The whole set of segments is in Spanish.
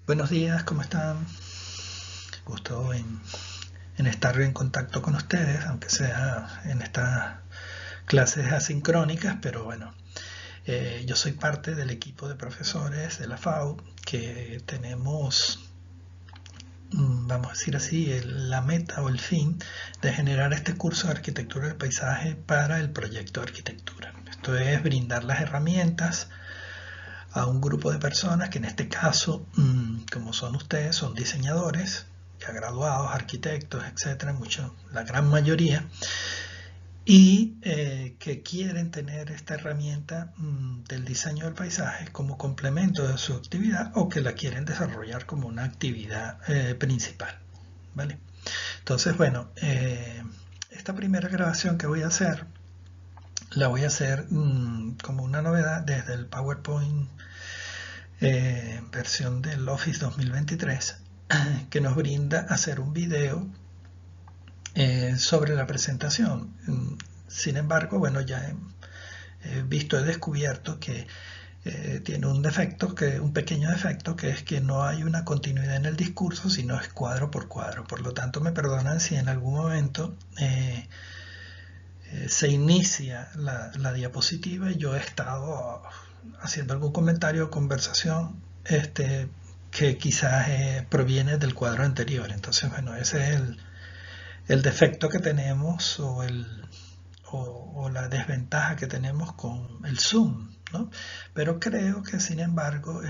Buenos días, ¿cómo están? Gusto en estar en contacto con ustedes, aunque sea en estas clases asincrónicas, pero bueno, yo soy parte del equipo de profesores de la FAU que tenemos, vamos a decir así, la meta o el fin de generar este curso de arquitectura del paisaje para el proyecto de arquitectura. Esto es brindar las herramientas a un grupo de personas que en este caso, como son ustedes, son diseñadores, ya graduados, arquitectos, etcétera, la gran mayoría, y que quieren tener esta herramienta del diseño del paisaje como complemento de su actividad o que la quieren desarrollar como una actividad principal, ¿vale? Entonces, bueno, esta primera grabación que voy a hacer, la voy a hacer como una novedad desde el PowerPoint versión del Office 2023 que nos brinda hacer un video sobre la presentación. Sin embargo, bueno, ya he descubierto que tiene un defecto, un pequeño defecto, que es que no hay una continuidad en el discurso, sino es cuadro por cuadro. Por lo tanto, me perdonan si en algún momento se inicia la diapositiva y yo he estado haciendo algún comentario o conversación que quizás proviene del cuadro anterior. Entonces, bueno, ese es el defecto que tenemos o la desventaja que tenemos con el Zoom, ¿no? Pero creo que sin embargo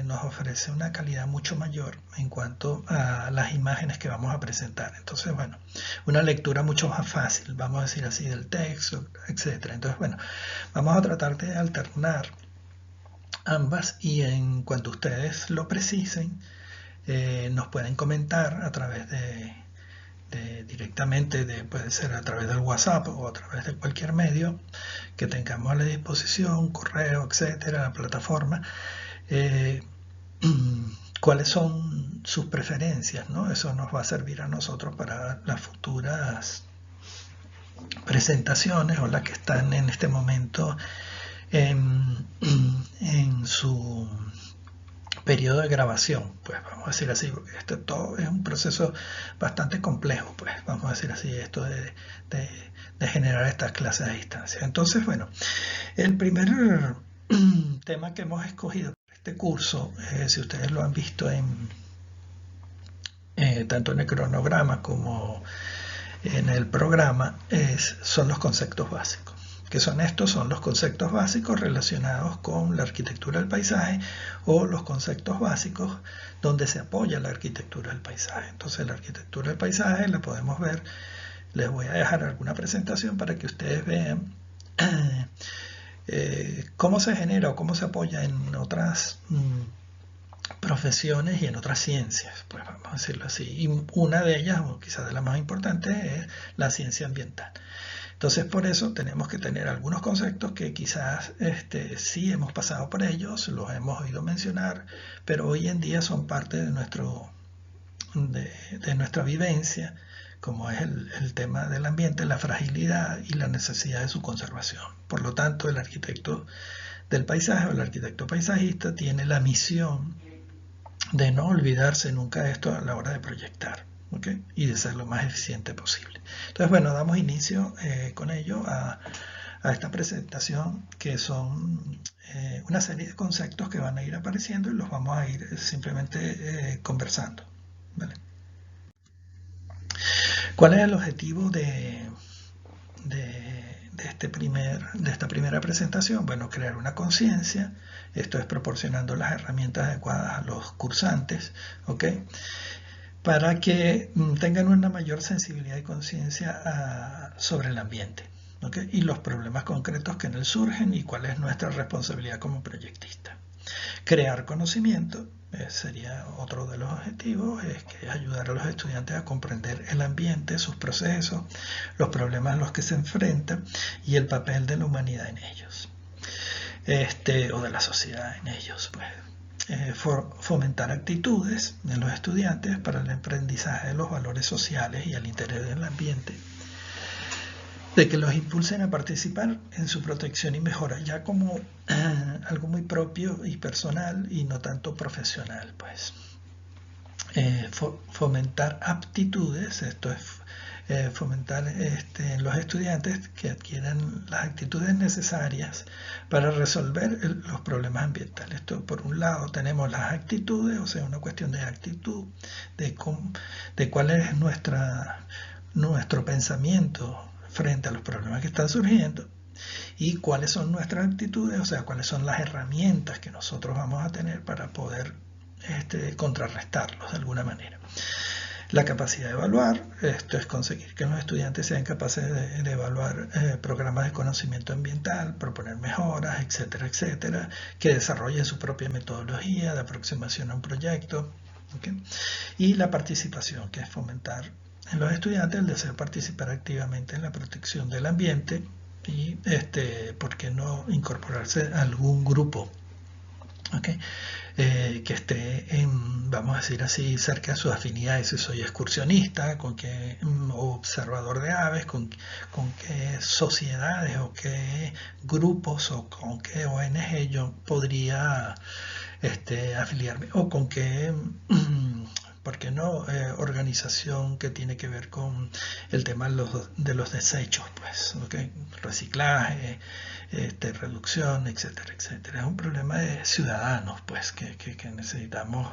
nos ofrece una calidad mucho mayor en cuanto a las imágenes que vamos a presentar. Entonces, bueno, una lectura mucho más fácil, vamos a decir así, del texto, etcétera. Entonces, bueno, vamos a tratar de alternar ambas y en cuanto ustedes lo precisen, nos pueden comentar a través directamente, puede ser a través del WhatsApp o a través de cualquier medio que tengamos a la disposición, correo, etcétera, la plataforma, cuáles son sus preferencias, ¿no? Eso nos va a servir a nosotros para las futuras presentaciones o las que están en este momento en su periodo de grabación, pues vamos a decir así, porque esto todo es un proceso bastante complejo, pues vamos a decir así, esto de generar estas clases a distancia. Entonces, bueno, el primer tema que hemos escogido para este curso, si ustedes lo han visto tanto en el cronograma como en el programa, son los conceptos básicos. ¿Qué son estos? Son los conceptos básicos relacionados con la arquitectura del paisaje o los conceptos básicos donde se apoya la arquitectura del paisaje. Entonces, la arquitectura del paisaje la podemos ver. Les voy a dejar alguna presentación para que ustedes vean cómo se genera o cómo se apoya en otras profesiones y en otras ciencias, pues vamos a decirlo así. Y una de ellas, o quizás de las más importantes, es la ciencia ambiental. Entonces, por eso tenemos que tener algunos conceptos que quizás sí hemos pasado por ellos, los hemos oído mencionar, pero hoy en día son parte de nuestra vivencia, como es el tema del ambiente, la fragilidad y la necesidad de su conservación. Por lo tanto, el arquitecto del paisaje o el arquitecto paisajista tiene la misión de no olvidarse nunca de esto a la hora de proyectar, ¿okay? Y de ser lo más eficiente posible. Entonces, bueno, damos inicio con ello a esta presentación, que son una serie de conceptos que van a ir apareciendo y los vamos a ir simplemente conversando, ¿vale? ¿Cuál es el objetivo de esta primera presentación? Bueno, crear una conciencia. Esto es proporcionando las herramientas adecuadas a los cursantes, ¿ok? Para que tengan una mayor sensibilidad y conciencia sobre el ambiente, ¿ok? Y los problemas concretos que en él surgen y cuál es nuestra responsabilidad como proyectista. Crear conocimiento sería otro de los objetivos, es que ayudar a los estudiantes a comprender el ambiente, sus procesos, los problemas a los que se enfrentan y el papel de la humanidad en ellos, o de la sociedad en ellos, pues. Fomentar actitudes en los estudiantes para el aprendizaje de los valores sociales y el interés del ambiente, de que los impulsen a participar en su protección y mejora, ya como algo muy propio y personal y no tanto profesional, pues. fomentar aptitudes, esto es fomentar en los estudiantes que adquieran las actitudes necesarias para resolver los problemas ambientales. Esto, por un lado, tenemos las actitudes, o sea, una cuestión de actitud, de cuál es nuestro pensamiento frente a los problemas que están surgiendo, y cuáles son nuestras actitudes, o sea, cuáles son las herramientas que nosotros vamos a tener para poder contrarrestarlos de alguna manera. La capacidad de evaluar, esto es conseguir que los estudiantes sean capaces de evaluar programas de conocimiento ambiental, proponer mejoras, etcétera, etcétera, que desarrollen su propia metodología de aproximación a un proyecto. ¿Okay? Y la participación, que es fomentar en los estudiantes el deseo de participar activamente en la protección del ambiente y, ¿por qué no incorporarse a algún grupo? ¿Okay? Que esté, vamos a decir así, cerca de sus afinidades. Si soy excursionista, con qué observador de aves, con qué sociedades o qué grupos o con qué ONG yo podría afiliarme, o con qué, ¿por qué no? Organización que tiene que ver con el tema de los desechos, pues, ¿okay? Reciclaje, reducción, etcétera, etcétera. Es un problema de ciudadanos, pues, que necesitamos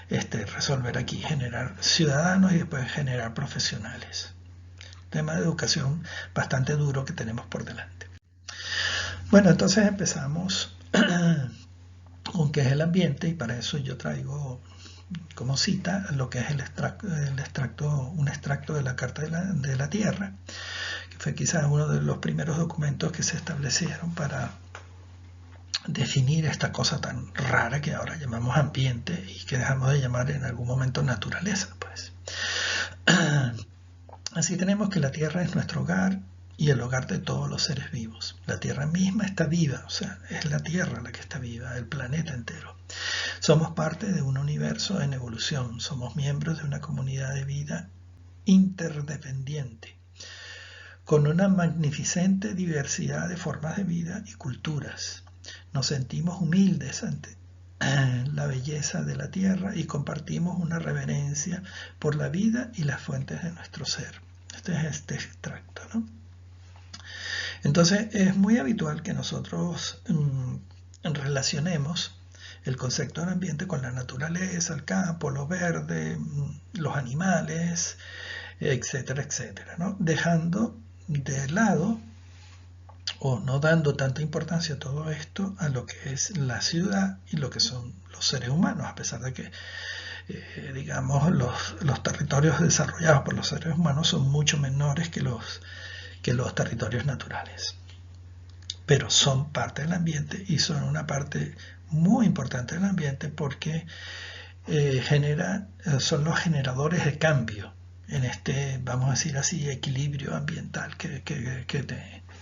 resolver aquí, generar ciudadanos y después generar profesionales. Tema de educación bastante duro que tenemos por delante. Bueno, entonces empezamos con qué es el ambiente, y para eso yo traigo como cita lo que es un extracto de la Carta de la Tierra, que fue quizás uno de los primeros documentos que se establecieron para definir esta cosa tan rara que ahora llamamos ambiente y que dejamos de llamar en algún momento naturaleza, pues. Así tenemos que la Tierra es nuestro hogar y el hogar de todos los seres vivos. La Tierra misma está viva, o sea, es la Tierra la que está viva, el planeta entero. Somos parte de un universo en evolución, somos miembros de una comunidad de vida interdependiente, con una magnificente diversidad de formas de vida y culturas. Nos sentimos humildes ante la belleza de la Tierra y compartimos una reverencia por la vida y las fuentes de nuestro ser. Este es este extracto, ¿no? Entonces es muy habitual que nosotros relacionemos el concepto del ambiente con la naturaleza, el campo, lo verde, los animales, etcétera, etcétera, ¿no? Dejando de lado o no dando tanta importancia a todo esto a lo que es la ciudad y lo que son los seres humanos, a pesar de que digamos los territorios desarrollados por los seres humanos son mucho menores que los territorios naturales, pero son parte del ambiente y son una parte muy importante del ambiente porque son los generadores de cambio en este, vamos a decir así, equilibrio ambiental que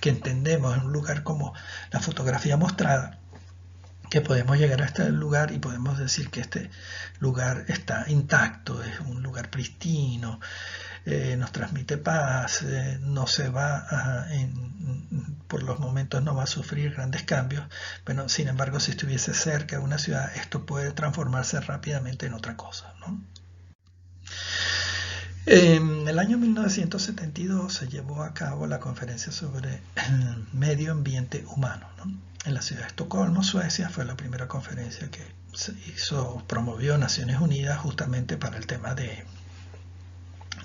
entendemos en un lugar como la fotografía mostrada, que podemos llegar a este lugar y podemos decir que este lugar está intacto, es un lugar pristino, nos transmite paz, no se va por los momentos no va a sufrir grandes cambios, pero sin embargo si estuviese cerca de una ciudad esto puede transformarse rápidamente en otra cosa, ¿no? En el año 1972 se llevó a cabo la conferencia sobre el medio ambiente humano, ¿no? En la ciudad de Estocolmo, Suecia, fue la primera conferencia que se promovió Naciones Unidas justamente para el tema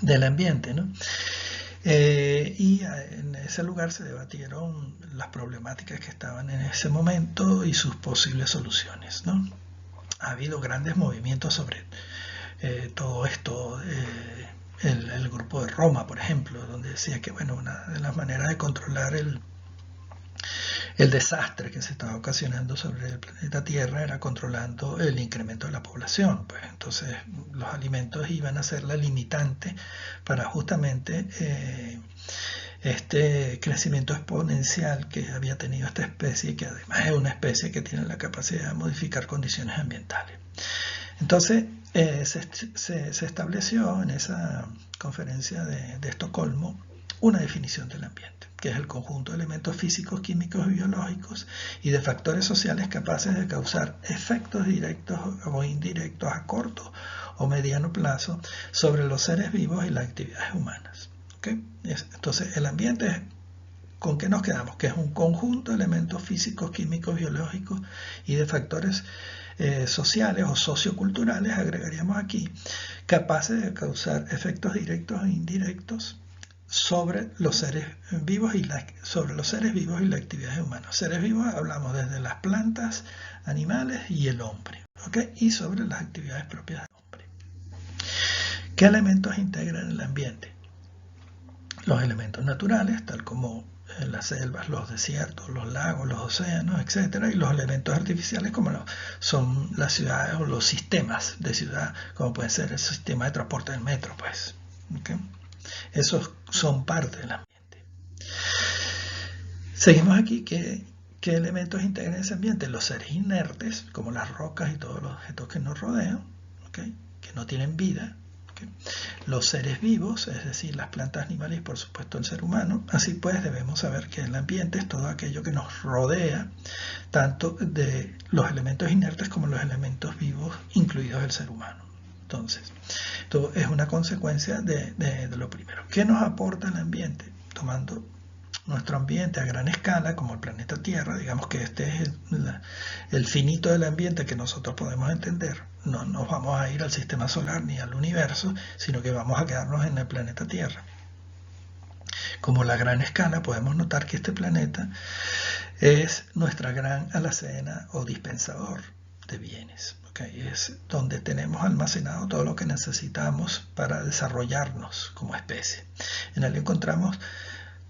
del ambiente, ¿no? Y en ese lugar se debatieron las problemáticas que estaban en ese momento y sus posibles soluciones, ¿no? Ha habido grandes movimientos sobre todo esto. El grupo de Roma, por ejemplo, donde decía que bueno, una de las maneras de controlar el desastre que se estaba ocasionando sobre el planeta Tierra era controlando el incremento de la población. Pues entonces los alimentos iban a ser la limitante para justamente este crecimiento exponencial que había tenido esta especie, que además es una especie que tiene la capacidad de modificar condiciones ambientales. Entonces se estableció en esa conferencia de Estocolmo una definición del ambiente, que es el conjunto de elementos físicos, químicos y biológicos y de factores sociales capaces de causar efectos directos o indirectos a corto o mediano plazo sobre los seres vivos y las actividades humanas. ¿Okay? Entonces, el ambiente, ¿con qué nos quedamos? Que es un conjunto de elementos físicos, químicos, biológicos y de factores sociales o socioculturales, agregaríamos aquí, capaces de causar efectos directos e indirectos sobre los seres vivos y las actividades humanas. Seres vivos hablamos desde las plantas, animales y el hombre, ¿okay? Y sobre las actividades propias del hombre. ¿Qué elementos integran el ambiente? Los elementos naturales, tal como las selvas, los desiertos, los lagos, los océanos, etc. Y los elementos artificiales como son las ciudades o los sistemas de ciudad, como puede ser el sistema de transporte del metro, pues. ¿Okay? Esos son parte del ambiente. Seguimos aquí. ¿Qué elementos integran ese ambiente? Los seres inertes, como las rocas y todos los objetos que nos rodean, ¿okay? Que no tienen vida. Los seres vivos, es decir, las plantas, animales y por supuesto el ser humano. Así pues, debemos saber que el ambiente es todo aquello que nos rodea, tanto de los elementos inertes como los elementos vivos, incluidos el ser humano. Entonces, esto es una consecuencia de lo primero. ¿Qué nos aporta el ambiente? Tomando nuestro ambiente a gran escala, como el planeta Tierra, digamos que este es el finito del ambiente que nosotros podemos entender. No nos vamos a ir al sistema solar ni al universo, sino que vamos a quedarnos en el planeta Tierra. Como la gran escala, podemos notar que este planeta es nuestra gran alacena o dispensador de bienes. ¿Okay? Es donde tenemos almacenado todo lo que necesitamos para desarrollarnos como especie. En él encontramos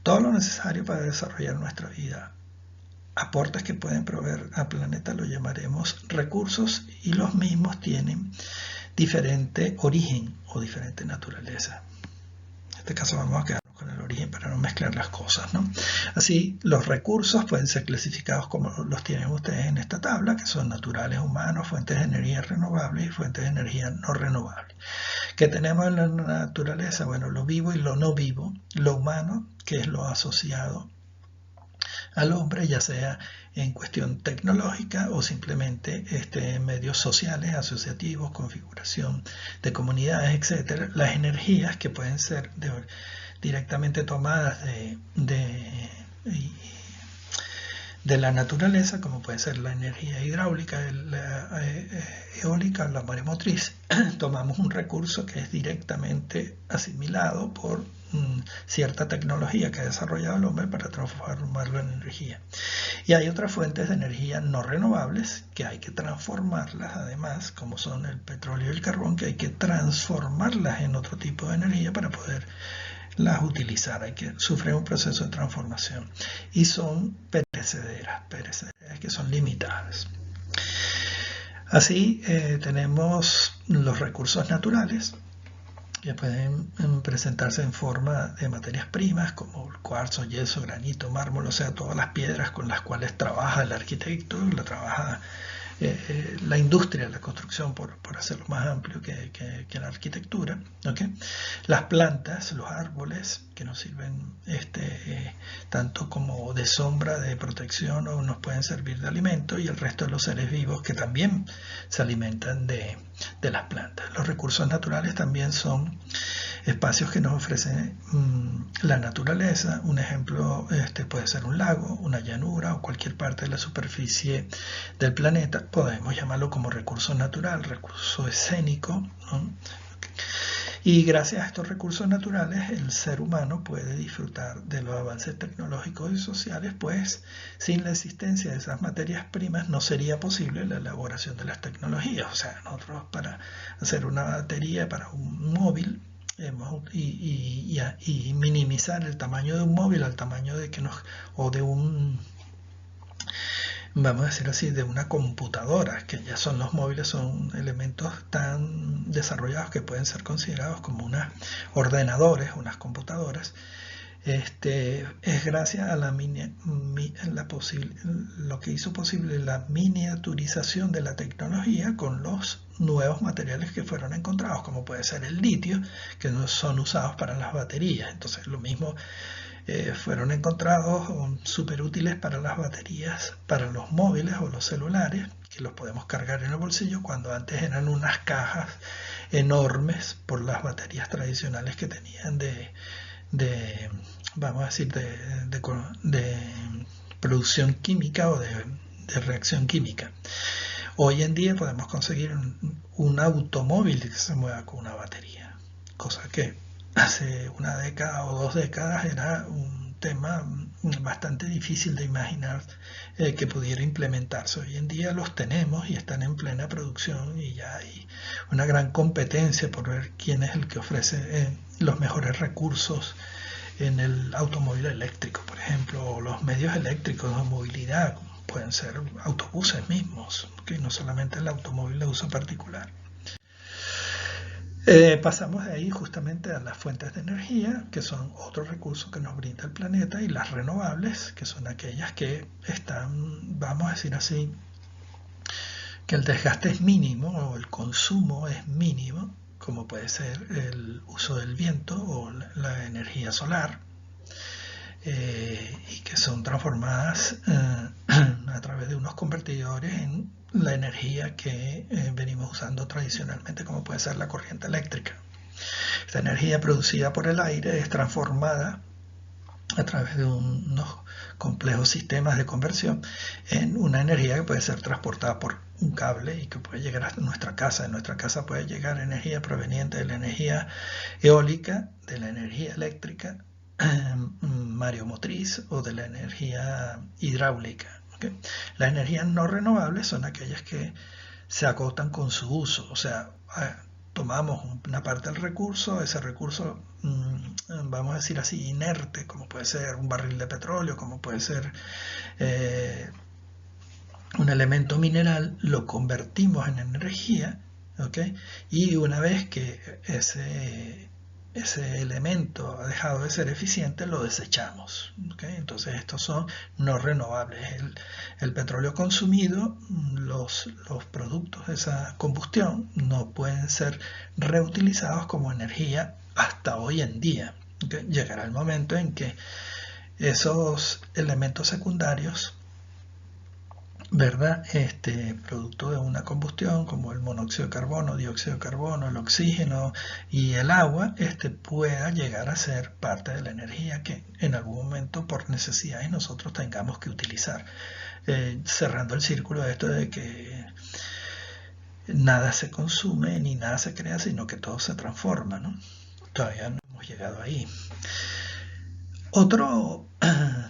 todo lo necesario para desarrollar nuestra vida. Aportes que pueden proveer al planeta lo llamaremos recursos, y los mismos tienen diferente origen o diferente naturaleza. En este caso vamos a quedarnos con el origen para no mezclar las cosas, ¿no? Así, los recursos pueden ser clasificados como los tienen ustedes en esta tabla, que son naturales, humanos, fuentes de energía renovables y fuentes de energía no renovables. ¿Qué tenemos en la naturaleza? Bueno, lo vivo y lo no vivo. Lo humano, que es lo asociado al hombre, ya sea en cuestión tecnológica o simplemente en medios sociales, asociativos, configuración de comunidades, etc. Las energías que pueden ser directamente tomadas de la naturaleza, como puede ser la energía hidráulica, la eólica, la maremotriz. Tomamos un recurso que es directamente asimilado por cierta tecnología que ha desarrollado el hombre para transformarlo en energía. Y hay otras fuentes de energía no renovables que hay que transformarlas, además, como son el petróleo y el carbón, que hay que transformarlas en otro tipo de energía para poder las utilizar. Hay que sufrir un proceso de transformación y son perecederas que son limitadas. Así tenemos los recursos naturales, que pueden presentarse en forma de materias primas como el cuarzo, yeso, granito, mármol, o sea, todas las piedras con las cuales trabaja el arquitecto, trabaja la industria, la construcción, por hacerlo más amplio que la arquitectura. ¿Okay? Las plantas, los árboles, que nos sirven tanto como de sombra, de protección, o nos pueden servir de alimento, y el resto de los seres vivos que también se alimentan de las plantas. Los recursos naturales también son espacios que nos ofrece la naturaleza. Un ejemplo puede ser un lago, una llanura o cualquier parte de la superficie del planeta. Podemos llamarlo como recurso natural, recurso escénico, ¿no? Y gracias a estos recursos naturales el ser humano puede disfrutar de los avances tecnológicos y sociales, pues sin la existencia de esas materias primas no sería posible la elaboración de las tecnologías. O sea, nosotros para hacer una batería para un móvil y minimizar el tamaño de un móvil al tamaño de vamos a decir así, de una computadora, que ya son los móviles, son elementos tan desarrollados que pueden ser considerados como unos ordenadores, unas computadoras. Es gracias a lo que hizo posible la miniaturización de la tecnología con los nuevos materiales que fueron encontrados, como puede ser el litio, que no son usados para las baterías. Entonces lo mismo, fueron encontrados súper útiles para las baterías, para los móviles o los celulares, que los podemos cargar en el bolsillo, cuando antes eran unas cajas enormes por las baterías tradicionales que tenían vamos a decir, de producción química o de reacción química. Hoy en día podemos conseguir un automóvil que se mueva con una batería, cosa que hace una década o 2 décadas era un tema bastante difícil de imaginar que pudiera implementarse. Hoy en día los tenemos y están en plena producción, y ya hay una gran competencia por ver quién es el que ofrece los mejores recursos en el automóvil eléctrico, por ejemplo, o los medios eléctricos de movilidad. Pueden ser autobuses mismos, que no solamente el automóvil de uso particular. Pasamos de ahí justamente a las fuentes de energía, que son otros recursos que nos brinda el planeta, y las renovables, que son aquellas que están, vamos a decir así, que el desgaste es mínimo o el consumo es mínimo, como puede ser el uso del viento o la energía solar, y que son transformadas a través de unos convertidores en la energía que venimos usando tradicionalmente, como puede ser la corriente eléctrica. Esta energía producida por el aire es transformada a través de unos complejos sistemas de conversión en una energía que puede ser transportada por un cable y que puede llegar hasta nuestra casa. En nuestra casa puede llegar energía proveniente de la energía eólica, de la energía eléctrica, mareomotriz, o de la energía hidráulica. ¿Okay? Las energías no renovables son aquellas que se agotan con su uso, o sea, tomamos una parte del recurso, ese recurso, vamos a decir así, inerte, como puede ser un barril de petróleo, como puede ser un elemento mineral, lo convertimos en energía, ¿okay? Y una vez que ese elemento ha dejado de ser eficiente, lo desechamos, ¿okay? Entonces estos son no renovables. El petróleo consumido, los productos de esa combustión no pueden ser reutilizados como energía hasta hoy en día, ¿okay? Llegará el momento en que esos elementos secundarios, ¿verdad? Producto de una combustión, como el monóxido de carbono, dióxido de carbono, el oxígeno y el agua, pueda llegar a ser parte de la energía que en algún momento por necesidades nosotros tengamos que utilizar. Cerrando el círculo de esto de que nada se consume ni nada se crea, sino que todo se transforma, ¿no? Todavía no hemos llegado ahí. Otro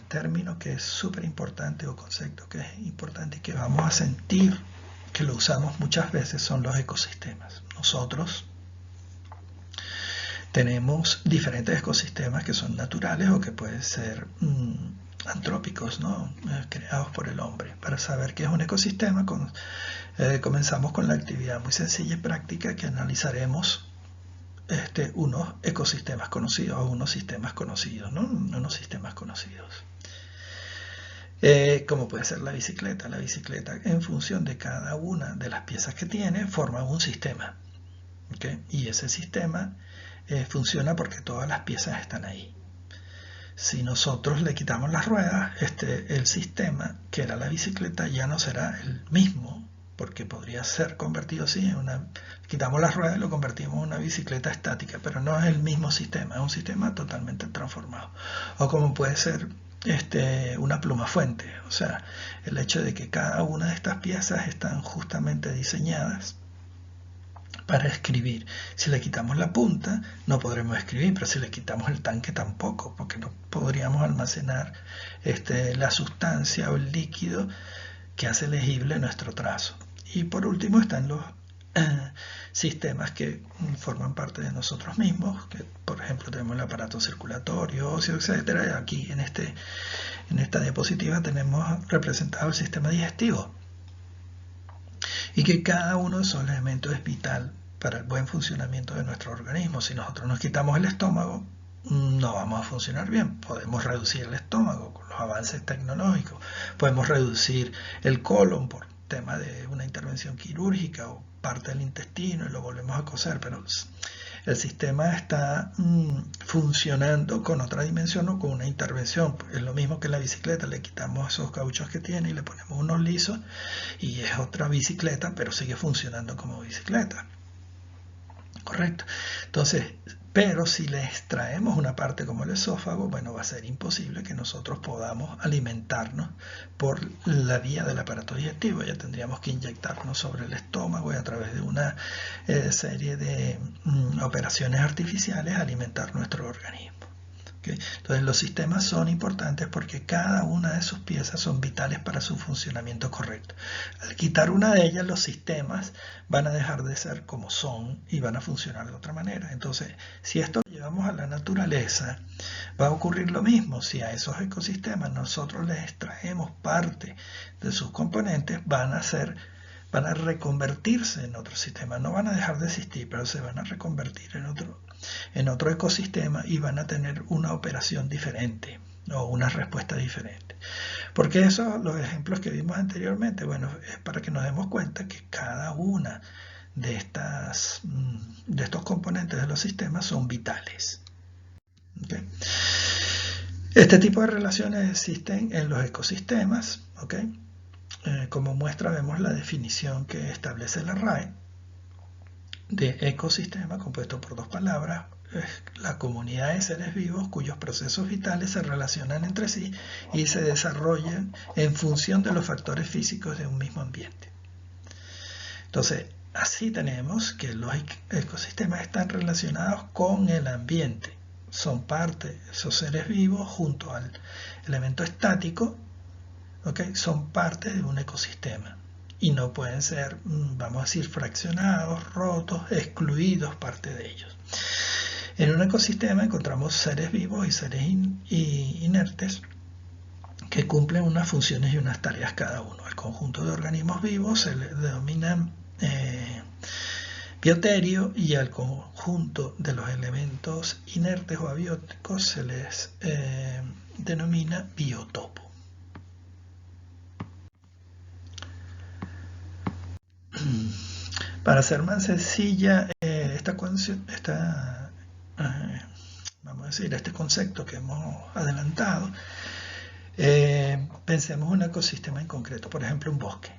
término que es súper importante, o concepto que es importante y que vamos a sentir que lo usamos muchas veces, son los ecosistemas. Nosotros tenemos diferentes ecosistemas que son naturales o que pueden ser antrópicos, ¿no? Creados por el hombre. Para saber qué es un ecosistema, comenzamos con la actividad muy sencilla y práctica que analizaremos unos ecosistemas conocidos o unos sistemas conocidos, ¿no? Unos sistemas conocidos. Como puede ser la bicicleta. La bicicleta, en función de cada una de las piezas que tiene, forma un sistema, ¿okay? Y ese sistema funciona porque todas las piezas están ahí. Si nosotros le quitamos las ruedas, el sistema, que era la bicicleta, ya no será el mismo, porque podría ser convertido así en una... Quitamos las ruedas y lo convertimos en una bicicleta estática, pero no es el mismo sistema, es un sistema totalmente transformado. O como puede ser una pluma fuente, o sea, el hecho de que cada una de estas piezas están justamente diseñadas para escribir. Si le quitamos la punta, no podremos escribir, pero si le quitamos el tanque tampoco, porque no podríamos almacenar la sustancia o el líquido que hace legible nuestro trazo. Y por último están los sistemas que forman parte de nosotros mismos, que por ejemplo tenemos el aparato circulatorio, óseo, etc. Aquí en esta diapositiva tenemos representado el sistema digestivo, y que cada uno de esos elementos es vital para el buen funcionamiento de nuestro organismo. Si nosotros nos quitamos el estómago, no vamos a funcionar bien. Podemos reducir el estómago con los avances tecnológicos, podemos reducir el colon por tema de una intervención quirúrgica o parte del intestino y lo volvemos a coser, pero el sistema está funcionando con otra dimensión o con una intervención. Es lo mismo que la bicicleta, le quitamos esos cauchos que tiene y le ponemos unos lisos y es otra bicicleta, pero sigue funcionando como bicicleta. Correcto. Entonces, pero si le extraemos una parte como el esófago, bueno, va a ser imposible que nosotros podamos alimentarnos por la vía del aparato digestivo. Ya tendríamos que inyectarnos sobre el estómago y a través de una serie de operaciones artificiales alimentar nuestro organismo. ¿Okay? Entonces los sistemas son importantes porque cada una de sus piezas son vitales para su funcionamiento correcto. Al quitar una de ellas, los sistemas van a dejar de ser como son y van a funcionar de otra manera. Entonces, si esto lo llevamos a la naturaleza, va a ocurrir lo mismo. Si a esos ecosistemas nosotros les extraemos parte de sus componentes, van a reconvertirse en otro sistema. No van a dejar de existir, pero se van a reconvertir en otro ecosistema y van a tener una operación diferente o una respuesta diferente. Porque los ejemplos que vimos anteriormente, bueno, es para que nos demos cuenta que cada una de estos componentes de los sistemas son vitales. ¿Okay? Este tipo de relaciones existen en los ecosistemas, ¿okay? Como muestra vemos la definición que establece la RAE de ecosistema, compuesto por dos palabras, la comunidad de seres vivos cuyos procesos vitales se relacionan entre sí y se desarrollan en función de los factores físicos de un mismo ambiente. Entonces, así tenemos que los ecosistemas están relacionados con el ambiente, son parte, esos seres vivos junto al elemento estático, ¿okay? Son parte de un ecosistema y no pueden ser, vamos a decir, fraccionados, rotos, excluidos parte de ellos. En un ecosistema encontramos seres vivos y seres inertes que cumplen unas funciones y unas tareas cada uno. El conjunto de organismos vivos se le denomina bioterio y al conjunto de los elementos inertes o abióticos se les denomina biotopo. Para hacer más sencilla vamos a decir, este concepto que hemos adelantado, pensemos un ecosistema en concreto, por ejemplo un bosque.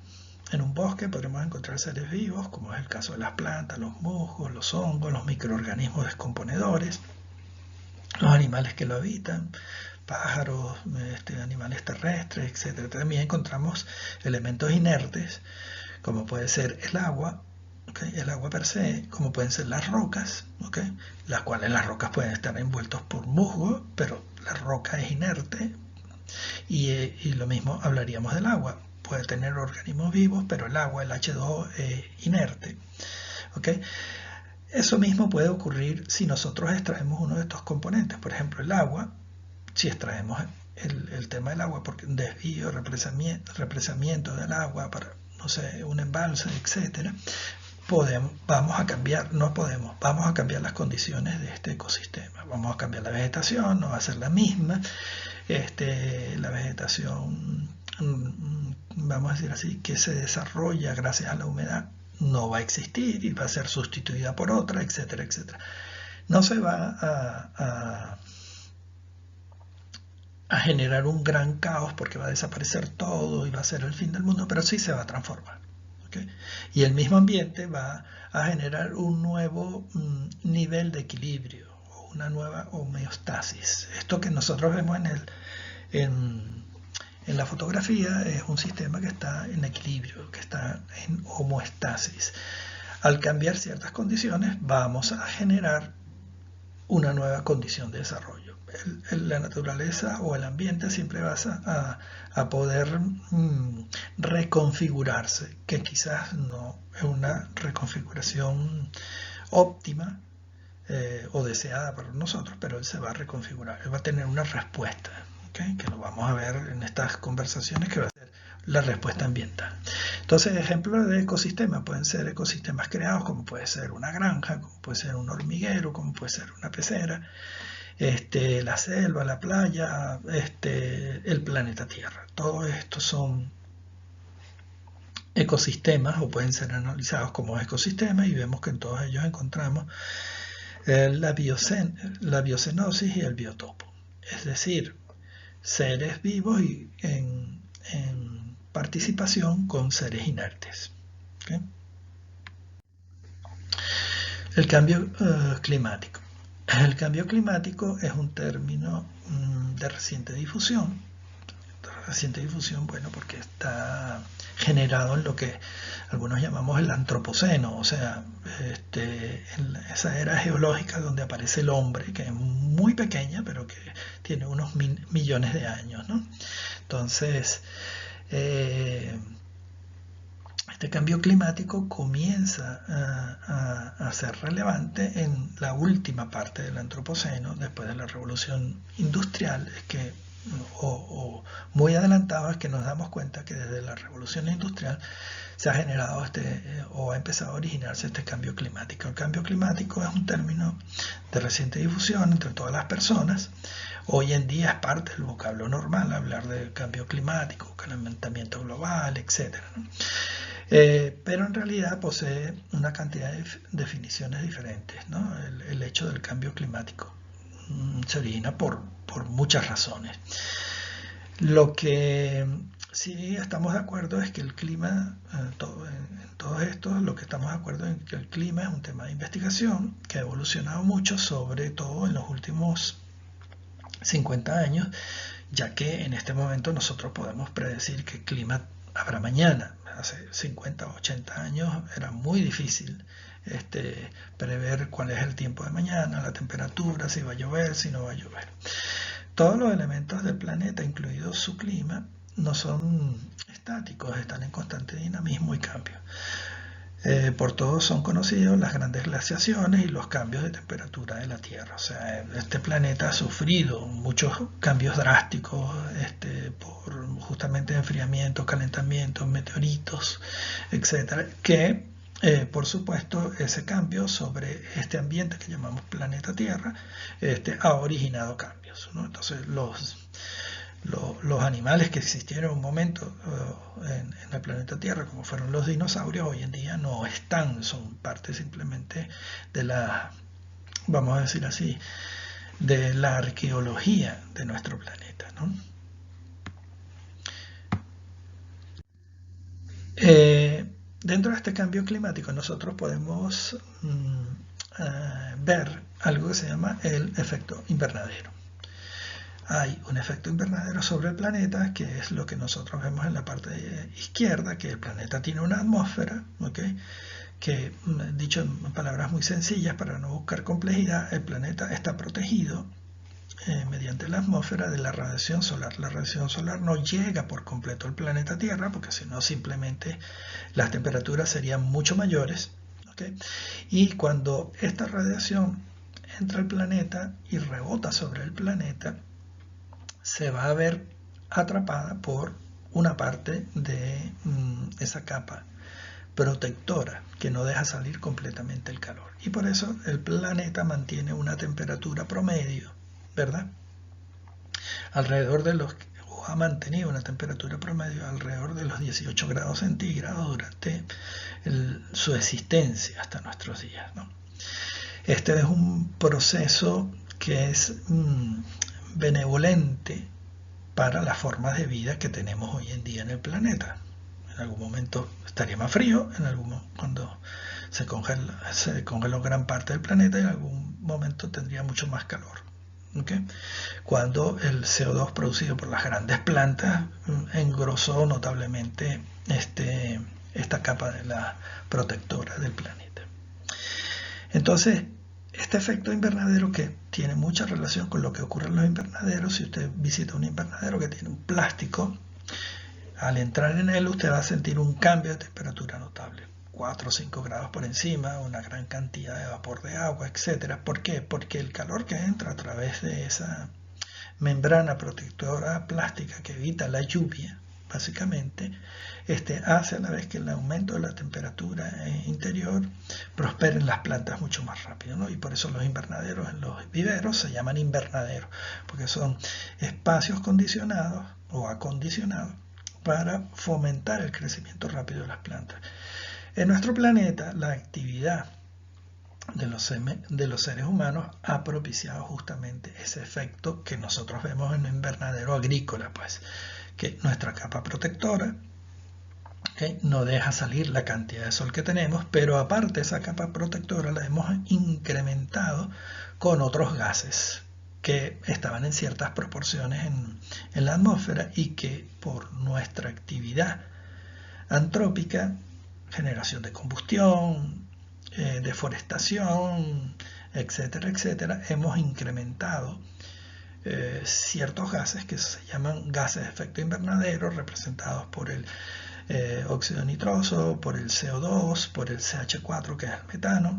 En un bosque podremos encontrar seres vivos, como es el caso de las plantas, los musgos, los hongos, los microorganismos descomponedores, los animales que lo habitan, pájaros, animales terrestres, etc. También encontramos elementos inertes, como puede ser el agua, ¿okay? El agua per se, como pueden ser las rocas, ¿okay? Las cuales las rocas pueden estar envueltos por musgo, pero la roca es inerte, y lo mismo hablaríamos del agua. Puede tener organismos vivos, pero el agua, el H2O, es inerte. ¿Okay? Eso mismo puede ocurrir si nosotros extraemos uno de estos componentes. Por ejemplo, el agua, si extraemos el tema del agua, porque un desvío, represamiento del agua para, no sé, un embalse, etc., vamos a cambiar las condiciones de este ecosistema. Vamos a cambiar la vegetación, no va a ser la misma. La vegetación, vamos a decir así, que se desarrolla gracias a la humedad, no va a existir y va a ser sustituida por otra, etcétera, etcétera. No se va a generar un gran caos porque va a desaparecer todo y va a ser el fin del mundo, pero sí se va a transformar. ¿Okay? Y el mismo ambiente va a generar un nuevo nivel de equilibrio, una nueva homeostasis. Esto que nosotros vemos en la fotografía es un sistema que está en equilibrio, que está en homeostasis. Al cambiar ciertas condiciones vamos a generar una nueva condición de desarrollo. La naturaleza o el ambiente siempre va a poder reconfigurarse, que quizás no es una reconfiguración óptima o deseada para nosotros, pero él se va a reconfigurar, él va a tener una respuesta, ¿okay? Que lo vamos a ver en estas conversaciones, que va a ser la respuesta ambiental. Entonces, ejemplos de ecosistemas pueden ser ecosistemas creados, como puede ser una granja, como puede ser un hormiguero, como puede ser una pecera, la selva, la playa, el planeta Tierra. Todo esto son ecosistemas o pueden ser analizados como ecosistemas y vemos que en todos ellos encontramos la biocenosis y el biotopo. Es decir, seres vivos y en participación con seres inertes. ¿Okay? El cambio climático. El cambio climático es un término de reciente difusión. Reciente difusión, bueno, porque está generado en lo que algunos llamamos el antropoceno, o sea, en esa era geológica donde aparece el hombre, que es muy pequeña, pero que tiene unos millones de años, ¿no? Entonces, este cambio climático comienza a ser relevante en la última parte del antropoceno, después de la revolución industrial, o muy adelantado, es que nos damos cuenta que desde la revolución industrial se ha generado o ha empezado a originarse este cambio climático. El cambio climático es un término de reciente difusión entre todas las personas. Hoy en día es parte del vocablo normal hablar del cambio climático, calentamiento global, etc. ¿no? Pero en realidad posee una cantidad de definiciones diferentes, ¿no? El hecho del cambio climático se origina por muchas razones. Lo que sí estamos de acuerdo es que el clima, en todo esto, lo que estamos de acuerdo es que el clima es un tema de investigación que ha evolucionado mucho, sobre todo en los últimos 50 años, ya que en este momento nosotros podemos predecir qué clima habrá mañana. Hace 50 o 80 años era muy difícil prever cuál es el tiempo de mañana, la temperatura, si va a llover, si no va a llover. Todos los elementos del planeta, incluido su clima, no son estáticos, están en constante dinamismo y cambio. Por todos son conocidos las grandes glaciaciones y los cambios de temperatura de la Tierra. O sea, este planeta ha sufrido muchos cambios drásticos por justamente enfriamiento, calentamiento, meteoritos, etc. Que, por supuesto, ese cambio sobre este ambiente que llamamos planeta Tierra ha originado cambios, ¿no? Entonces, los animales que existieron en un momento en el planeta Tierra, como fueron los dinosaurios, hoy en día no están, son parte simplemente de la, vamos a decir así, de la arqueología de nuestro planeta, ¿no? Dentro de este cambio climático nosotros podemos ver algo que se llama el efecto invernadero. Hay un efecto invernadero sobre el planeta, que es lo que nosotros vemos en la parte izquierda, que el planeta tiene una atmósfera, ¿okay? Que, dicho en palabras muy sencillas para no buscar complejidad, el planeta está protegido mediante la atmósfera de la radiación solar. La radiación solar no llega por completo al planeta Tierra, porque si no simplemente las temperaturas serían mucho mayores, ¿okay? Y cuando esta radiación entra al planeta y rebota sobre el planeta, se va a ver atrapada por una parte de esa capa protectora que no deja salir completamente el calor. Y por eso el planeta mantiene una temperatura promedio, ¿verdad? Alrededor de los, o ha mantenido una temperatura promedio alrededor de los 18 grados centígrados durante su existencia hasta nuestros días, ¿no? Este es un proceso que es benevolente para las formas de vida que tenemos hoy en día en el planeta. En algún momento estaría más frío, cuando se congeló gran parte del planeta, y en algún momento tendría mucho más calor. ¿Okay? Cuando el CO2 producido por las grandes plantas engrosó notablemente esta capa de la protectora del planeta. Entonces, este efecto invernadero, que tiene mucha relación con lo que ocurre en los invernaderos, si usted visita un invernadero que tiene un plástico, al entrar en él usted va a sentir un cambio de temperatura notable, 4 o 5 grados por encima, una gran cantidad de vapor de agua, etc. ¿Por qué? Porque el calor que entra a través de esa membrana protectora plástica que evita la lluvia, básicamente, hace a la vez que el aumento de la temperatura interior prospere en las plantas mucho más rápido, ¿no? Y por eso los invernaderos en los viveros se llaman invernaderos, porque son espacios condicionados o acondicionados para fomentar el crecimiento rápido de las plantas. En nuestro planeta, la actividad de los seres humanos ha propiciado justamente ese efecto que nosotros vemos en un invernadero agrícola, pues, que nuestra capa protectora no deja salir la cantidad de sol que tenemos, pero aparte esa capa protectora la hemos incrementado con otros gases que estaban en ciertas proporciones en la atmósfera y que por nuestra actividad antrópica, generación de combustión, deforestación, etcétera, etcétera, hemos incrementado ciertos gases que se llaman gases de efecto invernadero, representados por el óxido nitroso, por el CO2, por el CH4, que es el metano,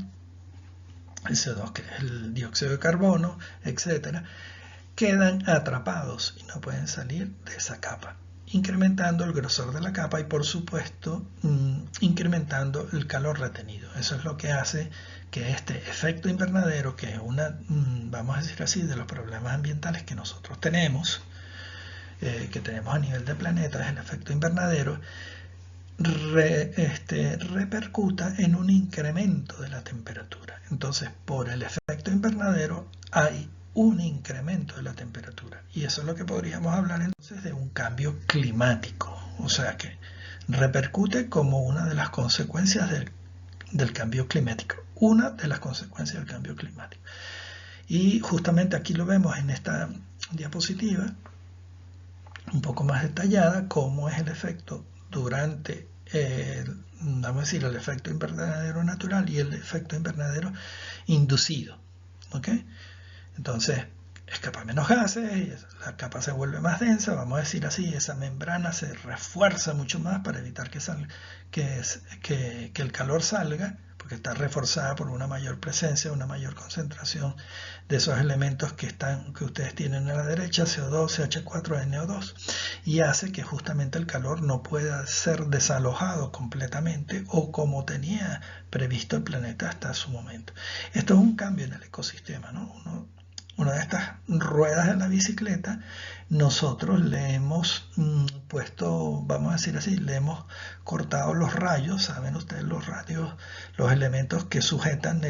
el CO2, que es el dióxido de carbono, etcétera, quedan atrapados y no pueden salir de esa capa, incrementando el grosor de la capa y por supuesto incrementando el calor retenido. Eso es lo que hace que este efecto invernadero, que es una, vamos a decir así, de los problemas ambientales que nosotros tenemos, que tenemos a nivel de planeta, es el efecto invernadero, repercuta en un incremento de la temperatura. Entonces, por el efecto invernadero hay un incremento de la temperatura. Y eso es lo que podríamos hablar entonces de un cambio climático. O sea que repercute como una de las consecuencias del cambio climático. Una de las consecuencias del cambio climático. Y justamente aquí lo vemos en esta diapositiva, un poco más detallada, cómo es el efecto durante, vamos a decir, el efecto invernadero natural y el efecto invernadero inducido. ¿Ok? Entonces, escapa menos gases, la capa se vuelve más densa, vamos a decir así, esa membrana se refuerza mucho más para evitar que el calor salga, porque está reforzada por una mayor presencia, una mayor concentración de esos elementos que ustedes tienen a la derecha, CO2, CH4, NO2, y hace que justamente el calor no pueda ser desalojado completamente o como tenía previsto el planeta hasta su momento. Esto es un cambio en el ecosistema, ¿no? Una de estas ruedas de la bicicleta, nosotros le hemos puesto, vamos a decir así, le hemos cortado los rayos, saben ustedes los radios, los elementos que sujetan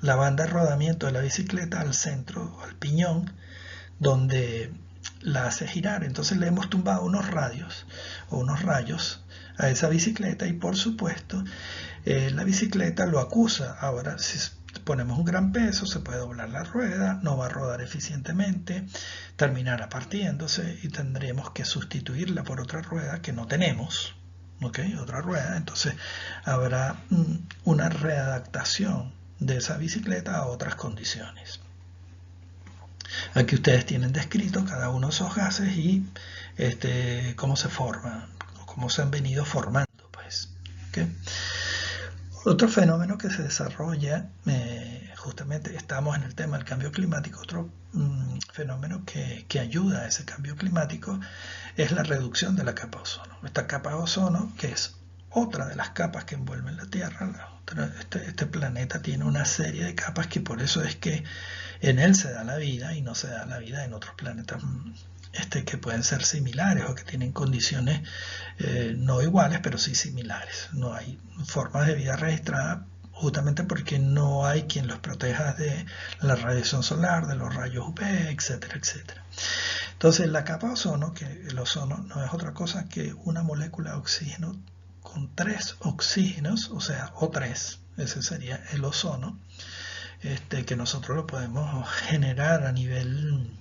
la banda de rodamiento de la bicicleta al centro, al piñón, donde la hace girar. Entonces le hemos tumbado unos radios o unos rayos a esa bicicleta y por supuesto la bicicleta lo acusa. Ahora, si ponemos un gran peso, se puede doblar la rueda, no va a rodar eficientemente, terminará partiéndose y tendremos que sustituirla por otra rueda que no tenemos, ¿ok? Otra rueda, entonces habrá una readaptación de esa bicicleta a otras condiciones. Aquí ustedes tienen descrito cada uno de esos gases y cómo se forman, cómo se han venido formando, pues, ¿ok? Otro fenómeno que se desarrolla, justamente estamos en el tema del cambio climático, otro fenómeno que ayuda a ese cambio climático es la reducción de la capa de ozono. Esta capa de ozono, que es otra de las capas que envuelven la Tierra, este planeta tiene una serie de capas que por eso es que en él se da la vida y no se da la vida en otros planetas que pueden ser similares o que tienen condiciones no iguales, pero sí similares. No hay formas de vida registradas justamente porque no hay quien los proteja de la radiación solar, de los rayos UV, etcétera, etcétera. Entonces la capa de ozono, que el ozono no es otra cosa que una molécula de oxígeno con 3 oxígenos, o sea, O3, ese sería el ozono, que nosotros lo podemos generar a nivel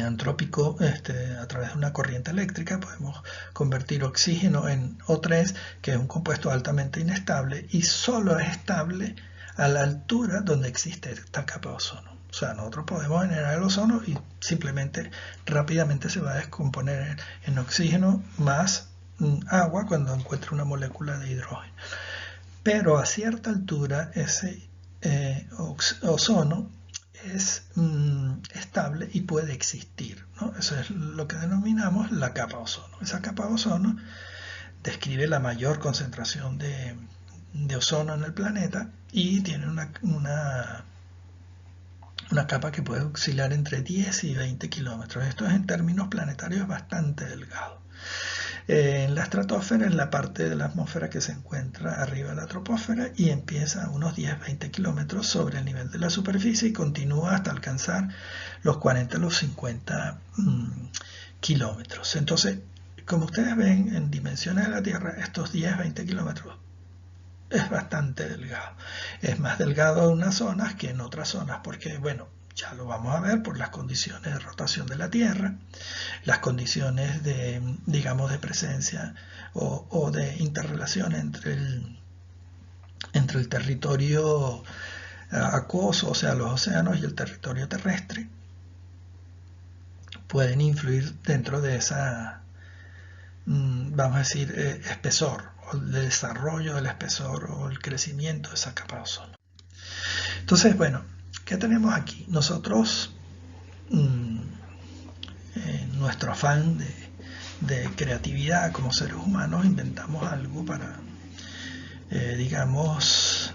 antrópico a través de una corriente eléctrica. Podemos convertir oxígeno en O3, que es un compuesto altamente inestable y solo es estable a la altura donde existe esta capa de ozono. O sea, nosotros podemos generar el ozono y simplemente rápidamente se va a descomponer en oxígeno más agua cuando encuentre una molécula de hidrógeno. Pero a cierta altura ese ozono es estable y puede existir, ¿no? Eso es lo que denominamos la capa ozono. Esa capa ozono describe la mayor concentración de ozono en el planeta y tiene una capa que puede oscilar entre 10 y 20 kilómetros. Esto es en términos planetarios bastante delgado. En la estratosfera es la parte de la atmósfera que se encuentra arriba de la troposfera y empieza a unos 10-20 kilómetros sobre el nivel de la superficie y continúa hasta alcanzar los 40 los 50 kilómetros. Entonces, como ustedes ven en dimensiones de la Tierra, estos 10-20 kilómetros es bastante delgado. Es más delgado en unas zonas que en otras zonas porque, bueno, ya lo vamos a ver por las condiciones de rotación de la Tierra, las condiciones de, digamos, de presencia o de interrelación entre el territorio acuoso, o sea, los océanos, y el territorio terrestre, pueden influir dentro de esa, vamos a decir, espesor, o el desarrollo del espesor o el crecimiento de esa capa de ozono. Entonces, bueno, ¿qué tenemos aquí? Nosotros, en nuestro afán de creatividad como seres humanos, inventamos algo para, digamos,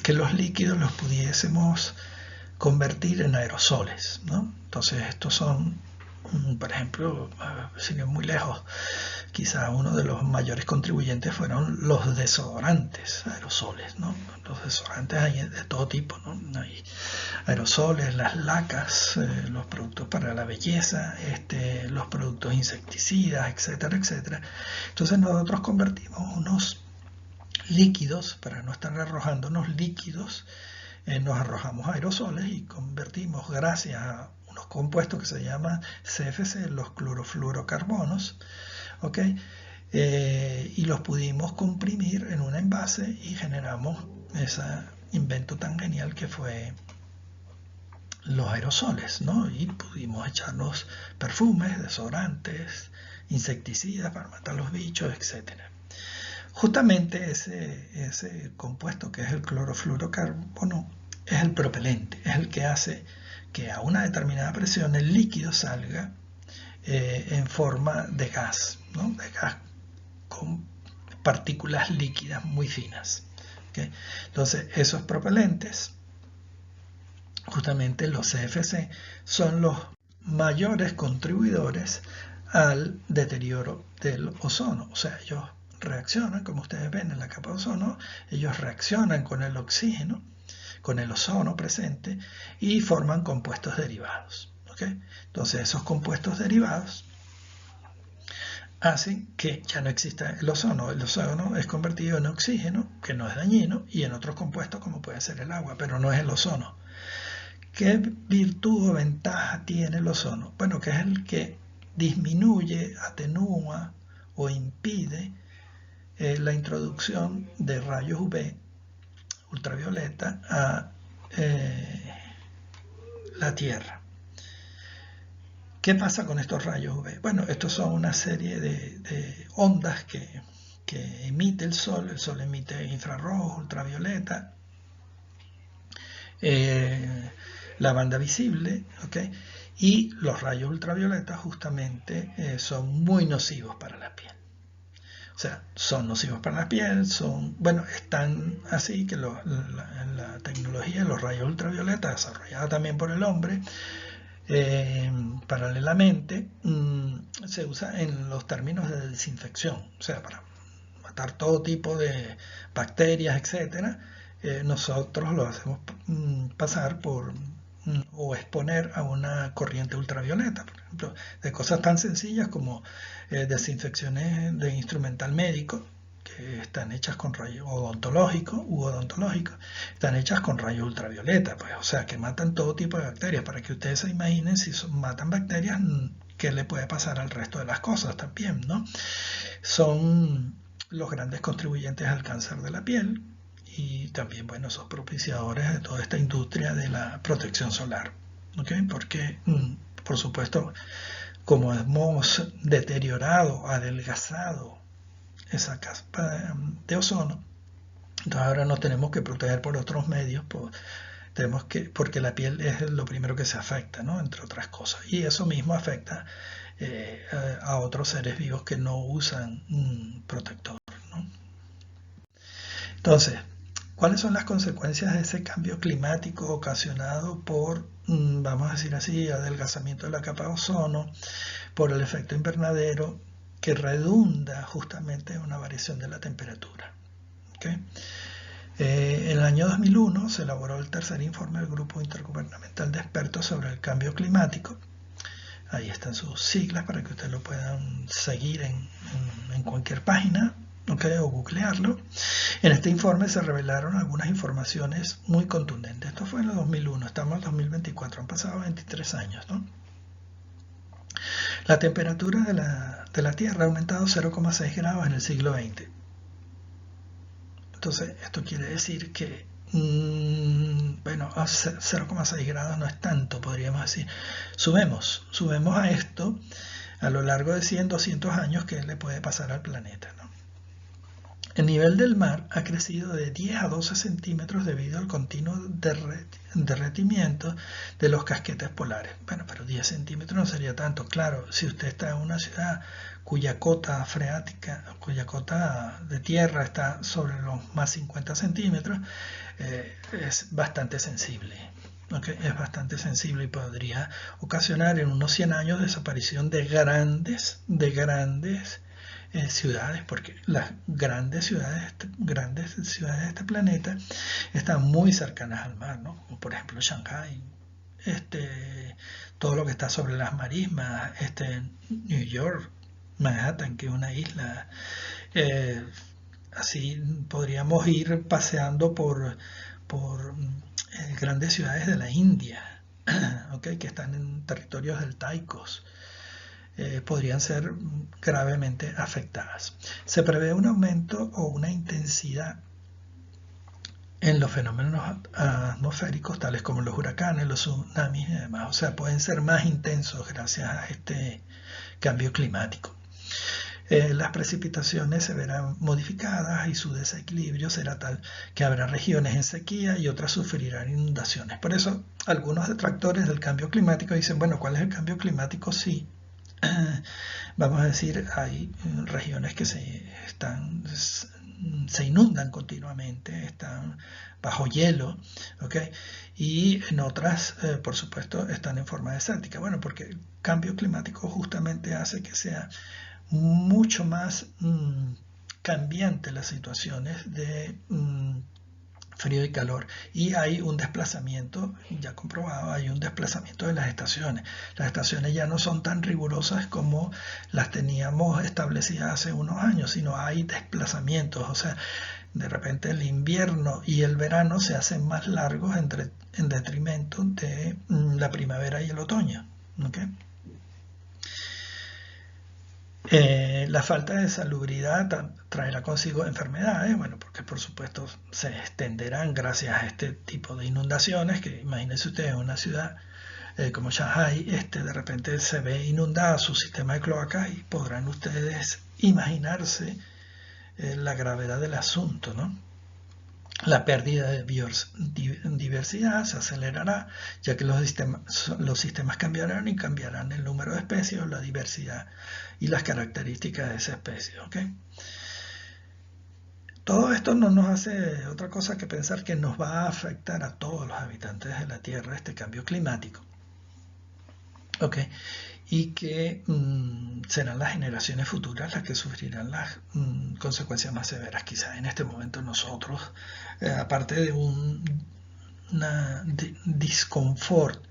que los líquidos los pudiésemos convertir en aerosoles, ¿no? Entonces estos son, por ejemplo, sin ir muy lejos, quizá uno de los mayores contribuyentes fueron los desodorantes aerosoles, ¿no? Los desodorantes hay de todo tipo, ¿no? Hay aerosoles, las lacas, los productos para la belleza, los productos insecticidas, etcétera, etcétera. Entonces nosotros convertimos unos líquidos, para no estar arrojándonos líquidos, nos arrojamos aerosoles y convertimos, gracias a unos compuestos que se llaman CFC, los clorofluorocarbonos, ¿ok? Y los pudimos comprimir en un envase y generamos ese invento tan genial que fue los aerosoles, ¿no? Y pudimos echarnos perfumes, desodorantes, insecticidas para matar los bichos, etc. Justamente ese compuesto que es el clorofluorocarbono es el propelente, es el que hace que a una determinada presión el líquido salga en forma de gas, ¿no? De gas con partículas líquidas muy finas. ¿Okay? Entonces, esos propelentes, justamente los CFC, son los mayores contribuidores al deterioro del ozono. O sea, ellos reaccionan, como ustedes ven en la capa de ozono, ellos reaccionan con el oxígeno, con el ozono presente, y forman compuestos derivados. ¿Okay? Entonces, esos compuestos derivados hacen que ya no exista el ozono. El ozono es convertido en oxígeno, que no es dañino, y en otros compuestos como puede ser el agua, pero no es el ozono. ¿Qué virtud o ventaja tiene el ozono? Bueno, que es el que disminuye, atenúa o impide la introducción de rayos UV, ultravioleta, a la Tierra. ¿Qué pasa con estos rayos UV? Bueno, estos son una serie de ondas que emite el Sol. El Sol emite infrarrojo, ultravioleta, la banda visible, ¿okay? Y los rayos ultravioletas justamente son muy nocivos para la piel. O sea, son nocivos para la piel, bueno, están así que la tecnología de los rayos ultravioletas, desarrollada también por el hombre, paralelamente, se usa en los términos de desinfección, o sea, para matar todo tipo de bacterias, etcétera. Nosotros lo hacemos pasar por o exponer a una corriente ultravioleta, por ejemplo, de cosas tan sencillas como desinfecciones de instrumental médico, que están hechas con rayos odontológicos, están hechas con rayos ultravioleta, pues, o sea, que matan todo tipo de bacterias, para que ustedes se imaginen si matan bacterias, ¿qué le puede pasar al resto de las cosas también, ¿no? Son los grandes contribuyentes al cáncer de la piel y también, bueno, son propiciadores de toda esta industria de la protección solar, ¿ok? Porque, por supuesto, como hemos deteriorado, adelgazado esa capa de ozono, entonces ahora nos tenemos que proteger por otros medios, porque la piel es lo primero que se afecta, ¿no? Entre otras cosas. Y eso mismo afecta a otros seres vivos que no usan protector, ¿no? Entonces, ¿cuáles son las consecuencias de ese cambio climático ocasionado por, vamos a decir así, adelgazamiento de la capa de ozono, por el efecto invernadero, que redunda justamente en una variación de la temperatura? ¿Okay? En el año 2001 se elaboró el tercer informe del Grupo Intergubernamental de Expertos sobre el Cambio Climático. Ahí están sus siglas para que ustedes lo puedan seguir en cualquier página, ¿okay? O googlearlo. En este informe se revelaron algunas informaciones muy contundentes. Esto fue en el 2001, estamos en el 2024, han pasado 23 años, ¿no? La temperatura de la Tierra ha aumentado 0,6 grados en el siglo XX. Entonces, esto quiere decir que, bueno, 0,6 grados no es tanto, podríamos decir. Subemos a esto a lo largo de 100, 200 años que le puede pasar al planeta, ¿no? El nivel del mar ha crecido de 10 a 12 centímetros debido al continuo derretimiento de los casquetes polares. Bueno, pero 10 centímetros no sería tanto. Claro, si usted está en una ciudad cuya cota freática, cuya cota de tierra está sobre los más 50 centímetros, es bastante sensible. ¿Okay? Es bastante sensible y podría ocasionar en unos 100 años desaparición de grandes ciudades, porque las grandes ciudades de este planeta están muy cercanas al mar, ¿no? Como por ejemplo Shanghái, todo lo que está sobre las marismas, New York, Manhattan, que es una isla. Así podríamos ir paseando por grandes ciudades de la India, ¿okay? Que están en territorios deltaicos. Podrían ser gravemente afectadas. Se prevé un aumento o una intensidad en los fenómenos atmosféricos, tales como los huracanes, los tsunamis y demás. O sea, pueden ser más intensos gracias a este cambio climático. Las precipitaciones se verán modificadas y su desequilibrio será tal que habrá regiones en sequía y otras sufrirán inundaciones. Por eso, algunos detractores del cambio climático dicen, bueno, ¿cuál es el cambio climático? Sí. Vamos a decir, hay regiones que se inundan continuamente, están bajo hielo, ¿okay? Y en otras, por supuesto, están en forma desértica. Bueno, porque el cambio climático justamente hace que sea mucho más cambiante las situaciones de frío y calor, y hay un desplazamiento, ya comprobado, hay un desplazamiento de las estaciones. Las estaciones ya no son tan rigurosas como las teníamos establecidas hace unos años, sino hay desplazamientos, o sea, de repente el invierno y el verano se hacen más largos en detrimento de la primavera y el otoño, ¿okay? La falta de salubridad traerá consigo enfermedades, bueno, porque por supuesto se extenderán gracias a este tipo de inundaciones, que imagínense ustedes una ciudad como Shanghái, de repente se ve inundada su sistema de cloacas y podrán ustedes imaginarse la gravedad del asunto, ¿no? La pérdida de biodiversidad se acelerará, ya que los sistemas cambiarán y cambiarán el número de especies, la diversidad y las características de esa especie. ¿Okay? Todo esto no nos hace otra cosa que pensar que nos va a afectar a todos los habitantes de la Tierra este cambio climático. ¿Okay? Y que serán las generaciones futuras las que sufrirán las consecuencias más severas. Quizás en este momento nosotros, aparte de un disconfort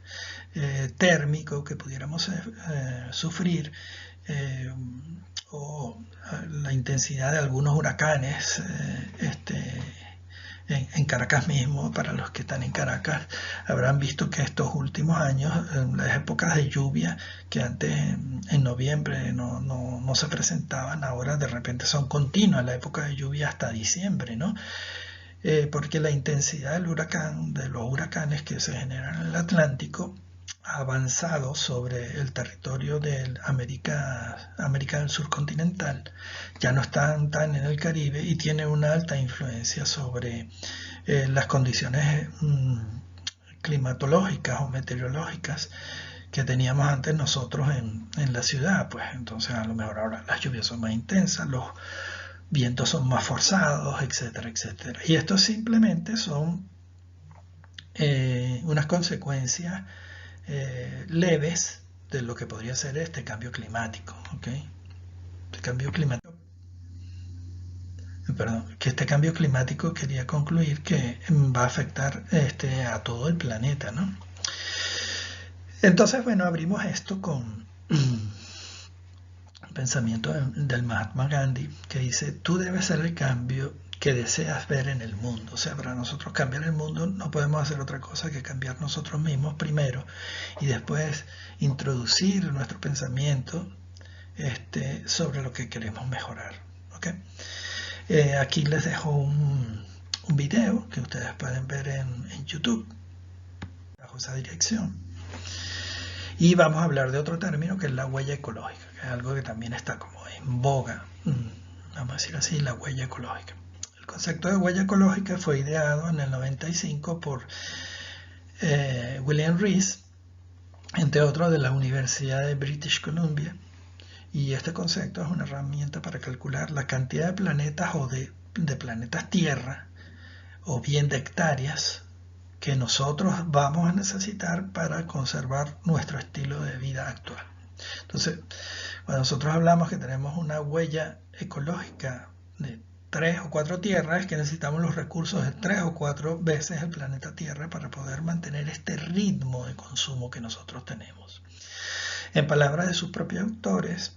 térmico que pudiéramos sufrir, o la intensidad de algunos huracanes, en Caracas mismo, para los que están en Caracas, habrán visto que estos últimos años, las épocas de lluvia que antes en noviembre no se presentaban, ahora de repente son continuas, la época de lluvia hasta diciembre, ¿no? Porque la intensidad de los huracanes que se generan en el Atlántico ha avanzado sobre el territorio de América del Sur continental, ya no están tan en el Caribe y tiene una alta influencia sobre las condiciones climatológicas o meteorológicas que teníamos antes nosotros en la ciudad. Pues entonces a lo mejor ahora las lluvias son más intensas, los vientos son más forzados, etcétera, etcétera. Y esto simplemente son unas consecuencias leves de lo que podría ser este cambio climático, ¿ok? Este cambio climático, que este cambio climático quería concluir que va a afectar a todo el planeta, ¿no? Entonces, bueno, abrimos esto con pensamiento del Mahatma Gandhi, que dice: tú debes ser el cambio que deseas ver en el mundo. O sea, para nosotros cambiar el mundo no podemos hacer otra cosa que cambiar nosotros mismos primero y después introducir nuestro pensamiento sobre lo que queremos mejorar. ¿Okay? Aquí les dejo un video que ustedes pueden ver en YouTube bajo esa dirección. Y vamos a hablar de otro término que es la huella ecológica, que es algo que también está como en boga, vamos a decir así, la huella ecológica. El concepto de huella ecológica fue ideado en el 95 por William Rees, entre otros de la Universidad de British Columbia, y este concepto es una herramienta para calcular la cantidad de planetas o de planetas Tierra, o bien de hectáreas, que nosotros vamos a necesitar para conservar nuestro estilo de vida actual. Entonces, cuando nosotros hablamos que tenemos una huella ecológica de 3 o 4 tierras, es que necesitamos los recursos de 3 o 4 veces el planeta Tierra para poder mantener este ritmo de consumo que nosotros tenemos. En palabras de sus propios autores,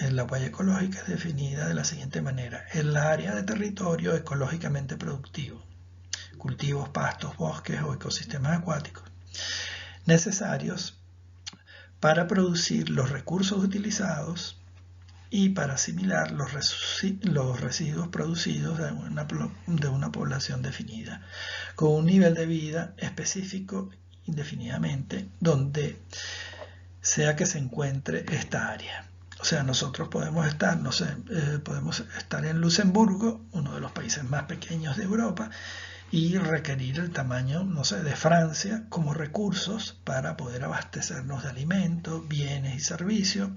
la huella ecológica es definida de la siguiente manera: es la área de territorio ecológicamente productivo, cultivos, pastos, bosques o ecosistemas acuáticos, necesarios para producir los recursos utilizados y para asimilar los residuos producidos de una población definida, con un nivel de vida específico indefinidamente donde sea que se encuentre esta área. O sea, nosotros podemos estar, podemos estar en Luxemburgo, uno de los países más pequeños de Europa, y requerir el tamaño, de Francia como recursos para poder abastecernos de alimentos, bienes y servicios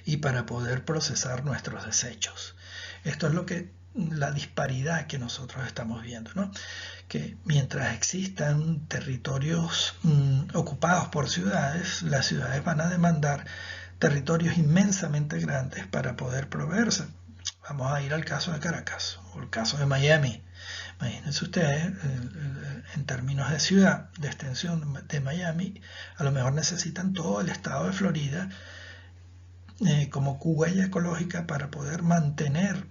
y para poder procesar nuestros desechos. Esto es la disparidad que nosotros estamos viendo, ¿no? Que mientras existan territorios ocupados por ciudades, las ciudades van a demandar territorios inmensamente grandes para poder proveerse. Vamos a ir al caso de Caracas o el caso de Miami. Imagínense ustedes, en términos de ciudad, de extensión de Miami, a lo mejor necesitan todo el estado de Florida como huella ecológica para poder mantener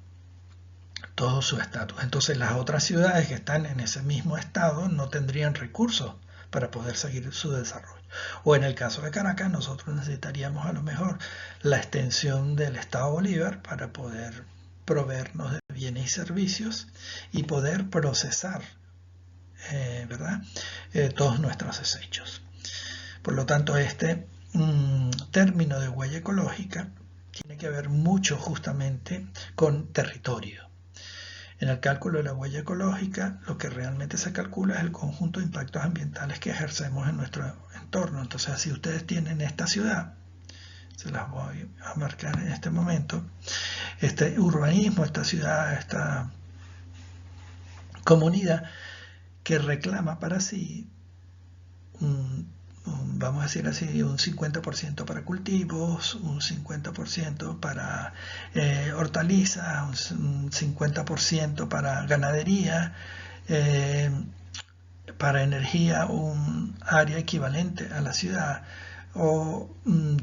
todo su estatus. Entonces las otras ciudades que están en ese mismo estado no tendrían recursos para poder seguir su desarrollo. O en el caso de Caracas, nosotros necesitaríamos a lo mejor la extensión del estado Bolívar para poder proveernos de bienes y servicios y poder procesar todos nuestros desechos. Por lo tanto, este término de huella ecológica tiene que ver mucho justamente con territorio. En el cálculo de la huella ecológica, lo que realmente se calcula es el conjunto de impactos ambientales que ejercemos en nuestro entorno. Entonces, si ustedes tienen esta ciudad, se las voy a marcar en este momento, este urbanismo, esta ciudad, esta comunidad que reclama para sí, vamos a decir así, un 50% para cultivos, un 50% para hortalizas, un 50% para ganadería, para energía un área equivalente a la ciudad, o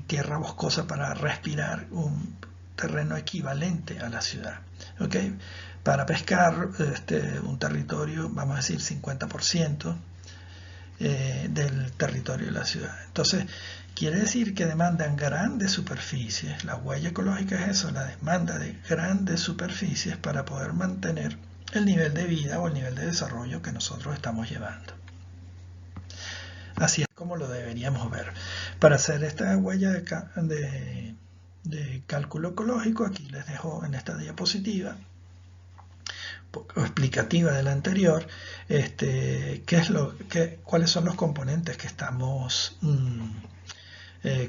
tierra boscosa para respirar, un terreno equivalente a la ciudad. ¿Okay? Para pescar, un territorio, vamos a decir 50% del territorio de la ciudad. Entonces, quiere decir que demandan grandes superficies. La huella ecológica es eso, la demanda de grandes superficies para poder mantener el nivel de vida o el nivel de desarrollo que nosotros estamos llevando. Así es como lo deberíamos ver. Para hacer esta huella de cálculo ecológico, aquí les dejo en esta diapositiva poco explicativa de la anterior, cuáles son los componentes que estamos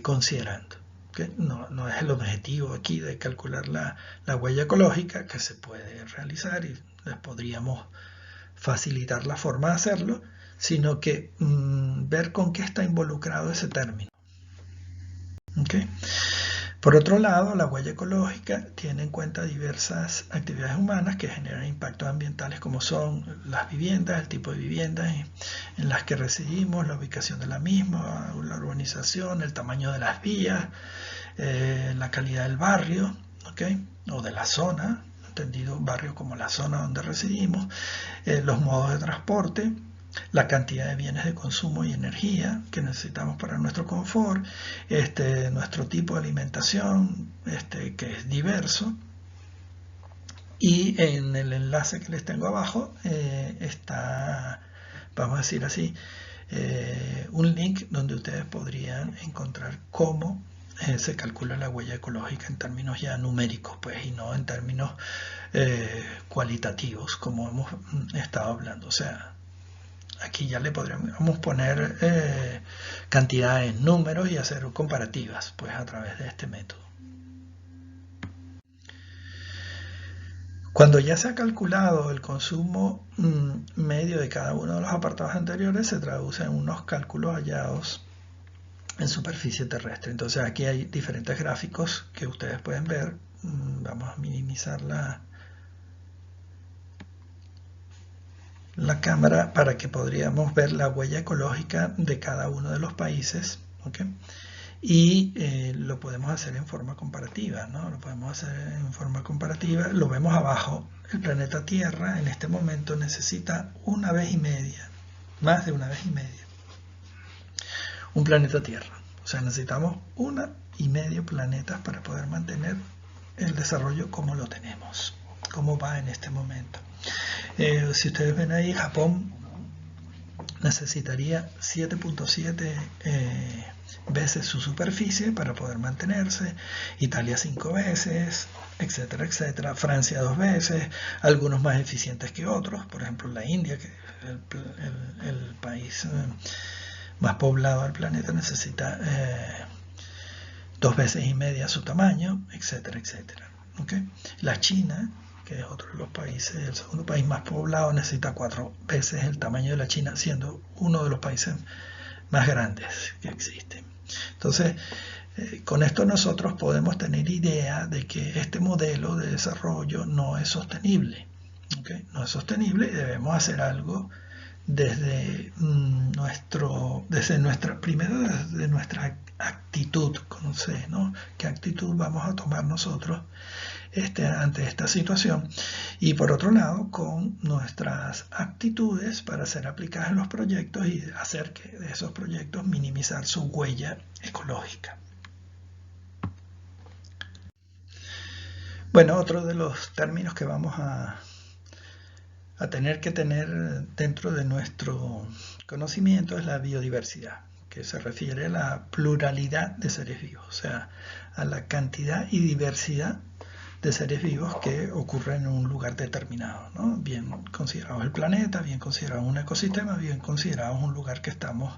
considerando. ¿Okay? No es el objetivo aquí de calcular la huella ecológica, que se puede realizar y les podríamos facilitar la forma de hacerlo, sino que ver con qué está involucrado ese término. ¿Okay? Por otro lado, la huella ecológica tiene en cuenta diversas actividades humanas que generan impactos ambientales, como son las viviendas, el tipo de viviendas en las que residimos, la ubicación de la misma, la urbanización, el tamaño de las vías, la calidad del barrio, ¿okay? O de la zona, entendido barrio como la zona donde residimos, los modos de transporte, la cantidad de bienes de consumo y energía que necesitamos para nuestro confort, nuestro tipo de alimentación, que es diverso. Y en el enlace que les tengo abajo está, vamos a decir así, un link donde ustedes podrían encontrar cómo se calcula la huella ecológica en términos ya numéricos, pues, y no en términos cualitativos, como hemos estado hablando. O sea, aquí ya le podríamos poner cantidades, números y hacer comparativas, pues, a través de este método. Cuando ya se ha calculado el consumo medio de cada uno de los apartados anteriores, se traduce en unos cálculos hallados en superficie terrestre. Entonces aquí hay diferentes gráficos que ustedes pueden ver. Vamos a minimizar la cámara para que podríamos ver la huella ecológica de cada uno de los países. ¿Okay? Y lo podemos hacer en forma comparativa, ¿no? Lo podemos hacer en forma comparativa. Lo vemos abajo. El planeta Tierra en este momento necesita una vez y media, más de una vez y media, un planeta Tierra. O sea, necesitamos 1,5 planetas para poder mantener el desarrollo como lo tenemos, como va en este momento. Si ustedes ven ahí, Japón necesitaría 7.7 veces su superficie para poder mantenerse, Italia 5 veces, etcétera, etcétera, Francia 2 veces, algunos más eficientes que otros, por ejemplo la India, que es el país más poblado del planeta, necesita 2 veces y media su tamaño, etcétera, etcétera. ¿Okay? La China, que es otro de los países, el segundo país más poblado, necesita 4 veces el tamaño de la China, siendo uno de los países más grandes que existen. Entonces, con esto nosotros podemos tener idea de que este modelo de desarrollo no es sostenible. ¿Okay? No es sostenible y debemos hacer algo desde nuestra actitud, ¿no? ¿Qué actitud vamos a tomar nosotros ante esta situación? Y por otro lado, con nuestras actitudes para ser aplicadas en los proyectos y hacer que de esos proyectos minimizar su huella ecológica. Bueno, otro de los términos que vamos a tener que tener dentro de nuestro conocimiento es la biodiversidad, que se refiere a la pluralidad de seres vivos, o sea, a la cantidad y diversidad de seres vivos que ocurren en un lugar determinado, ¿no? Bien considerado el planeta, bien considerado un ecosistema, bien considerado un lugar que estamos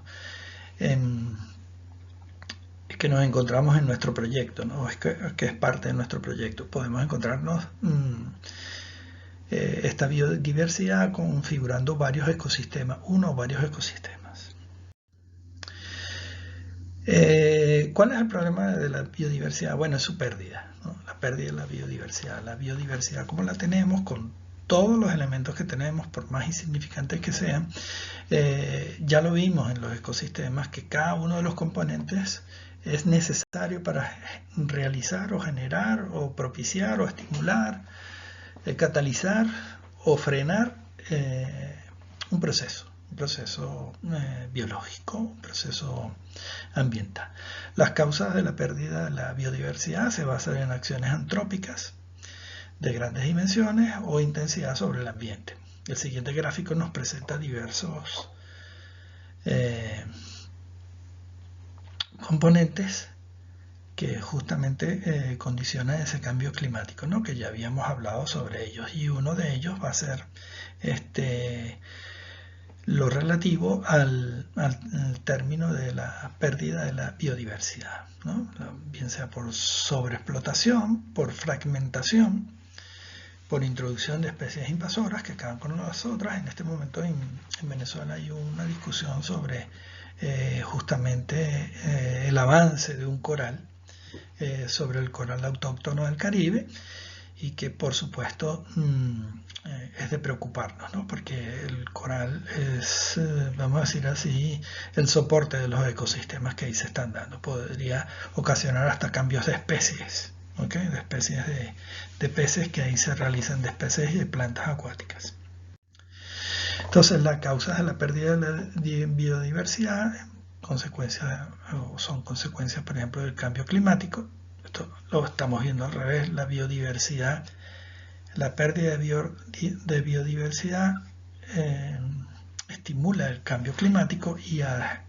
que nos encontramos en nuestro proyecto, ¿no? que es parte de nuestro proyecto. Podemos encontrarnos esta biodiversidad configurando varios ecosistemas, uno o varios ecosistemas. ¿Cuál es el problema de la biodiversidad? Bueno, es su pérdida, ¿no? La pérdida de la biodiversidad. La biodiversidad como la tenemos, con todos los elementos que tenemos, por más insignificantes que sean, ya lo vimos en los ecosistemas, que cada uno de los componentes es necesario para realizar o generar o propiciar o estimular, catalizar o frenar un proceso biológico, un proceso ambiental. Las causas de la pérdida de la biodiversidad se basan en acciones antrópicas de grandes dimensiones o intensidad sobre el ambiente. El siguiente gráfico nos presenta diversos componentes que justamente condiciona ese cambio climático, ¿no? Que ya habíamos hablado sobre ellos, y uno de ellos va a ser lo relativo al término de la pérdida de la biodiversidad, ¿no? Bien sea por sobreexplotación, por fragmentación, por introducción de especies invasoras que acaban con las otras. En este momento en Venezuela hay una discusión sobre justamente el avance de un coral, sobre el coral autóctono del Caribe, y que por supuesto es de preocuparnos, ¿no? Porque el coral es, vamos a decir así, el soporte de los ecosistemas que ahí se están dando. Podría ocasionar hasta cambios de especies, ¿okay? De especies de peces que ahí se realizan, de especies y de plantas acuáticas. Entonces, las causas de la pérdida de la biodiversidad son consecuencias, por ejemplo, del cambio climático. Esto lo estamos viendo al revés. La biodiversidad, la pérdida de biodiversidad estimula el cambio climático, y al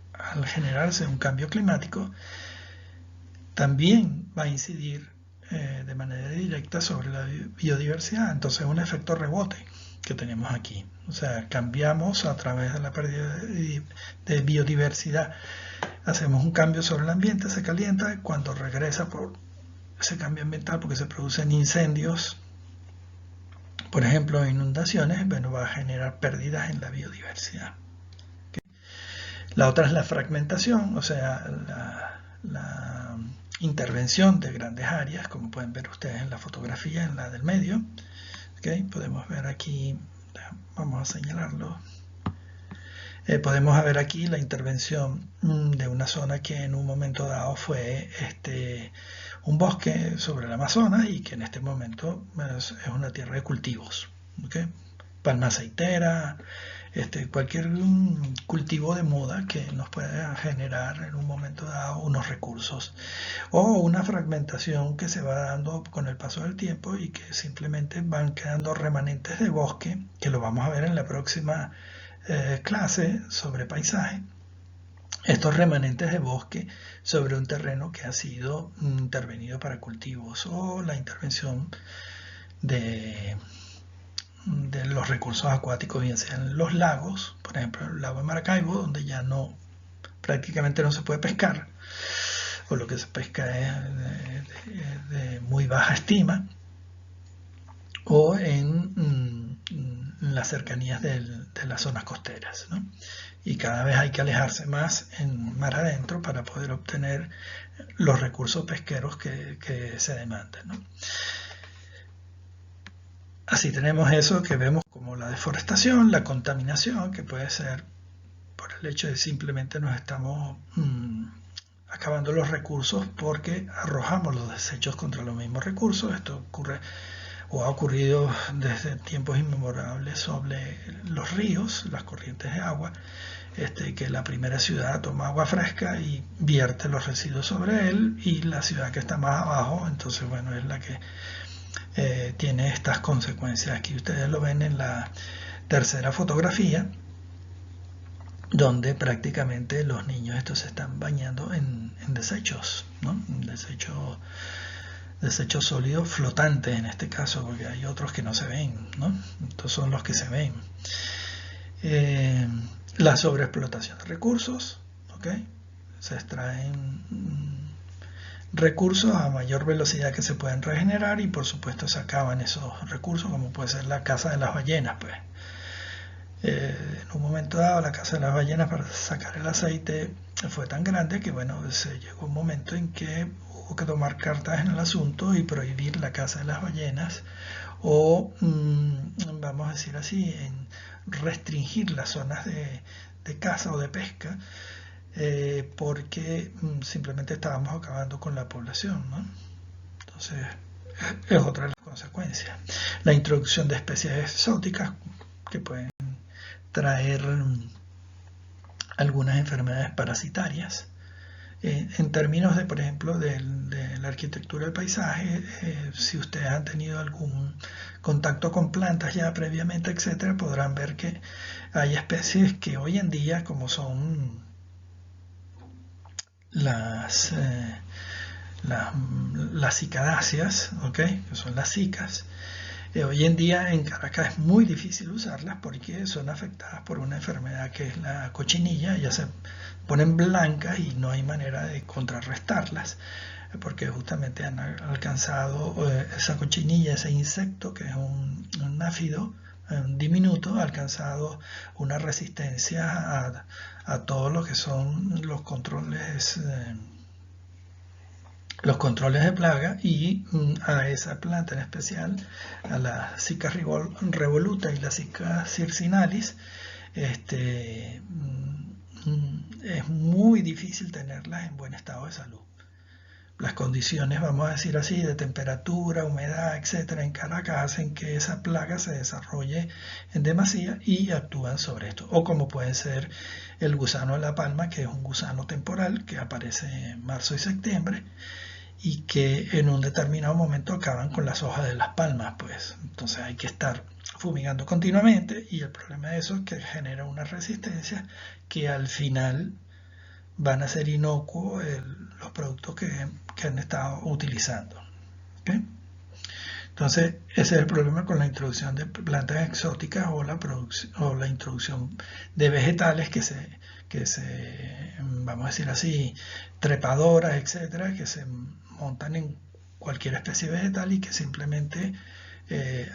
generarse un cambio climático también va a incidir de manera directa sobre la biodiversidad. Entonces es un efecto rebote que tenemos aquí. O sea, cambiamos a través de la pérdida de biodiversidad, hacemos un cambio sobre el ambiente, se calienta, y cuando regresa por ese cambio ambiental, porque se producen incendios, por ejemplo inundaciones, bueno, va a generar pérdidas en la biodiversidad. ¿Okay? La otra es la fragmentación, o sea, la intervención de grandes áreas, como pueden ver ustedes en la fotografía, en la del medio. ¿Okay? Podemos ver aquí, vamos a señalarlo. Podemos ver aquí la intervención de una zona que en un momento dado fue un bosque sobre el Amazonas, y que en este momento es una tierra de cultivos. ¿Okay? Palma aceitera, cualquier cultivo de moda que nos pueda generar en un momento dado unos recursos, o una fragmentación que se va dando con el paso del tiempo y que simplemente van quedando remanentes de bosque, que lo vamos a ver en la próxima clase sobre paisaje. Estos remanentes de bosque sobre un terreno que ha sido intervenido para cultivos, o la intervención de los recursos acuáticos, bien sean los lagos, por ejemplo el lago de Maracaibo, donde ya prácticamente no se puede pescar, o lo que se pesca es de muy baja estima, o en las cercanías de las zonas costeras, ¿no? Y cada vez hay que alejarse más en mar adentro para poder obtener los recursos pesqueros que se demandan, ¿no? Así tenemos eso que vemos como la deforestación, la contaminación, que puede ser por el hecho de simplemente nos estamos acabando los recursos porque arrojamos los desechos contra los mismos recursos. Esto ocurre o ha ocurrido desde tiempos inmemorables sobre los ríos, las corrientes de agua, que la primera ciudad toma agua fresca y vierte los residuos sobre él, y la ciudad que está más abajo, entonces bueno, es la que tiene estas consecuencias. Aquí ustedes lo ven en la tercera fotografía, donde prácticamente los niños estos se están bañando en desechos, ¿no? Desechos sólidos flotantes en este caso, porque hay otros que no se ven, ¿no? Estos son los que se ven. La sobreexplotación de recursos, ¿okay? Se extraen recursos a mayor velocidad que se pueden regenerar, y por supuesto se acaban esos recursos, como puede ser la caza de las ballenas, pues. En un momento dado la caza de las ballenas para sacar el aceite fue tan grande que bueno, se llegó un momento en que hubo que tomar cartas en el asunto y prohibir la caza de las ballenas, o vamos a decir así, en restringir las zonas de caza o de pesca, porque simplemente estábamos acabando con la población, ¿no? Entonces es otra de las consecuencias. La introducción de especies exóticas que pueden traer algunas enfermedades parasitarias. En términos de, por ejemplo, de la arquitectura del paisaje, si ustedes han tenido algún contacto con plantas ya previamente, etcétera, podrán ver que hay especies que hoy en día, como son las cicadáceas, ¿okay? Que son las cicas. Hoy en día en Caracas es muy difícil usarlas porque son afectadas por una enfermedad que es la cochinilla, ya se ponen blancas y no hay manera de contrarrestarlas, porque justamente han alcanzado esa cochinilla, ese insecto que es un áfido, un diminuto, ha alcanzado una resistencia a todo lo que son los controles de plaga, y a esa planta en especial, a la Zika revoluta y la Zika circinalis, es muy difícil tenerlas en buen estado de salud. Las condiciones, vamos a decir así, de temperatura, humedad, etcétera, en Caracas hacen que esa plaga se desarrolle en demasía y actúan sobre esto. O como puede ser el gusano de la palma, que es un gusano temporal que aparece en marzo y septiembre y que en un determinado momento acaban con las hojas de las palmas, pues. Entonces hay que estar fumigando continuamente, y el problema de eso es que genera una resistencia que al final van a ser inocuos los productos que han estado utilizando. ¿Okay? Entonces, ese es el problema con la introducción de plantas exóticas o la introducción de vegetales que se, vamos a decir así, trepadoras, etcétera, que se montan en cualquier especie vegetal y que simplemente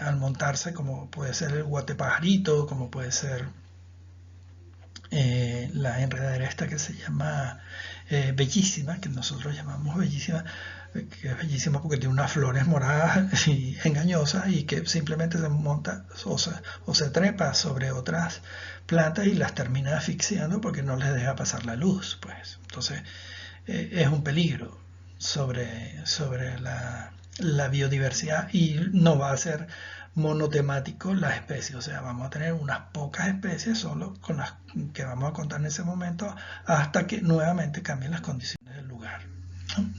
al montarse, como puede ser el guatepajarito, como puede ser la enredadera esta que se llama bellísima, que nosotros llamamos bellísima, que es bellísima porque tiene unas flores moradas y engañosas, y que simplemente se monta o se trepa sobre otras plantas y las termina asfixiando porque no les deja pasar la luz, pues. Entonces es un peligro sobre la biodiversidad, y no va a ser monotemático las especies, o sea, vamos a tener unas pocas especies solo con las que vamos a contar en ese momento hasta que nuevamente cambien las condiciones del lugar, ¿no?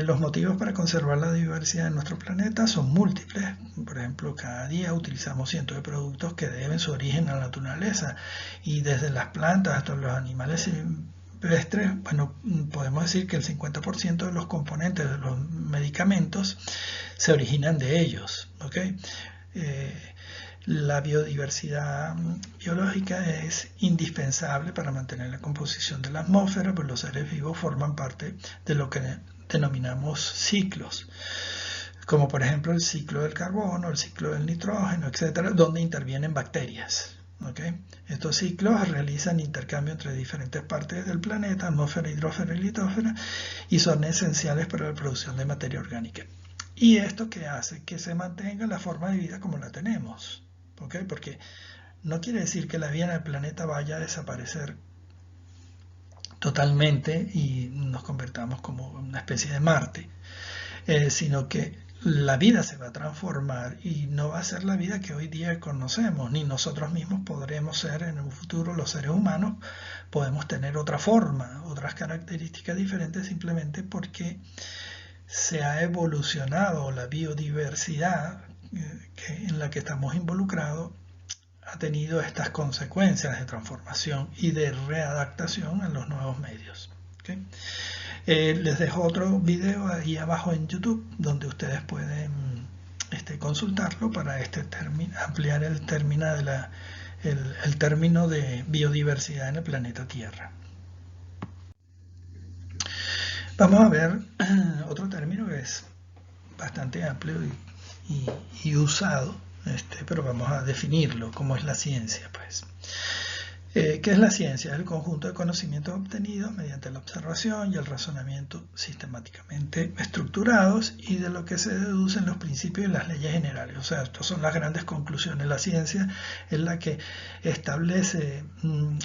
Los motivos para conservar la diversidad en nuestro planeta son múltiples. Por ejemplo, cada día utilizamos cientos de productos que deben su origen a la naturaleza, y desde las plantas hasta los animales silvestres, bueno, podemos decir que el 50% de los componentes de los medicamentos se originan de ellos, ¿okay? La biodiversidad biológica es indispensable para mantener la composición de la atmósfera, pues los seres vivos forman parte de lo que denominamos ciclos, como por ejemplo el ciclo del carbono, el ciclo del nitrógeno, etcétera, donde intervienen bacterias. ¿Okay? Estos ciclos realizan intercambio entre diferentes partes del planeta, atmósfera, hidrósfera y litósfera, y son esenciales para la producción de materia orgánica. Y esto que hace que se mantenga la forma de vida como la tenemos, ¿okay? Porque no quiere decir que la vida en el planeta vaya a desaparecer totalmente y nos convertamos como una especie de Marte, sino que la vida se va a transformar y no va a ser la vida que hoy día conocemos, ni nosotros mismos podremos ser en un futuro. Los seres humanos podemos tener otra forma, otras características diferentes, simplemente porque se ha evolucionado la biodiversidad en la que estamos involucrados, ha tenido estas consecuencias de transformación y de readaptación en los nuevos medios. ¿Okay? Les dejo otro video ahí abajo en YouTube donde ustedes pueden consultarlo para ampliar el término de biodiversidad en el planeta Tierra. Vamos a ver otro término que es bastante amplio y usado, pero vamos a definirlo, como es la ciencia, pues. ¿Qué es la ciencia? Es el conjunto de conocimientos obtenidos mediante la observación y el razonamiento sistemáticamente estructurados, y de lo que se deducen los principios y las leyes generales. O sea, estas son las grandes conclusiones. La ciencia es la que establece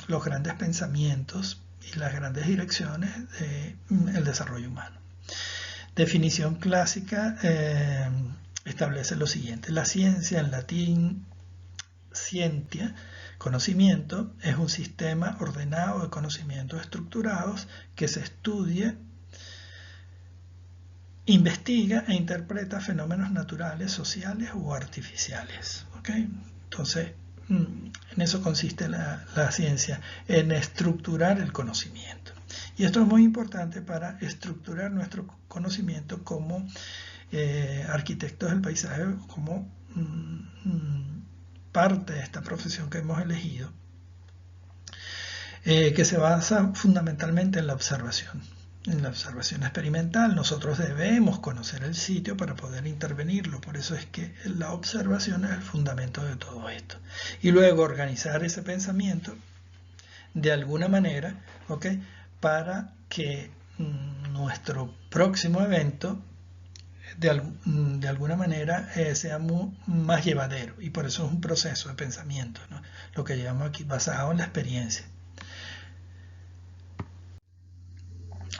los grandes pensamientos y las grandes direcciones del desarrollo humano. Definición clásica establece lo siguiente: la ciencia, en latín scientia, conocimiento, es un sistema ordenado de conocimientos estructurados que se estudia, investiga e interpreta fenómenos naturales, sociales o artificiales. ¿Okay? Entonces, en eso consiste la ciencia, en estructurar el conocimiento. Y esto es muy importante para estructurar nuestro conocimiento como arquitectos del paisaje, como parte de esta profesión que hemos elegido, que se basa fundamentalmente en la observación. En la observación experimental nosotros debemos conocer el sitio para poder intervenirlo, por eso es que la observación es el fundamento de todo esto. Y luego organizar ese pensamiento de alguna manera, ¿ok?, para que nuestro próximo evento de alguna manera sea más llevadero, y por eso es un proceso de pensamiento, ¿no?, lo que llamamos aquí basado en la experiencia.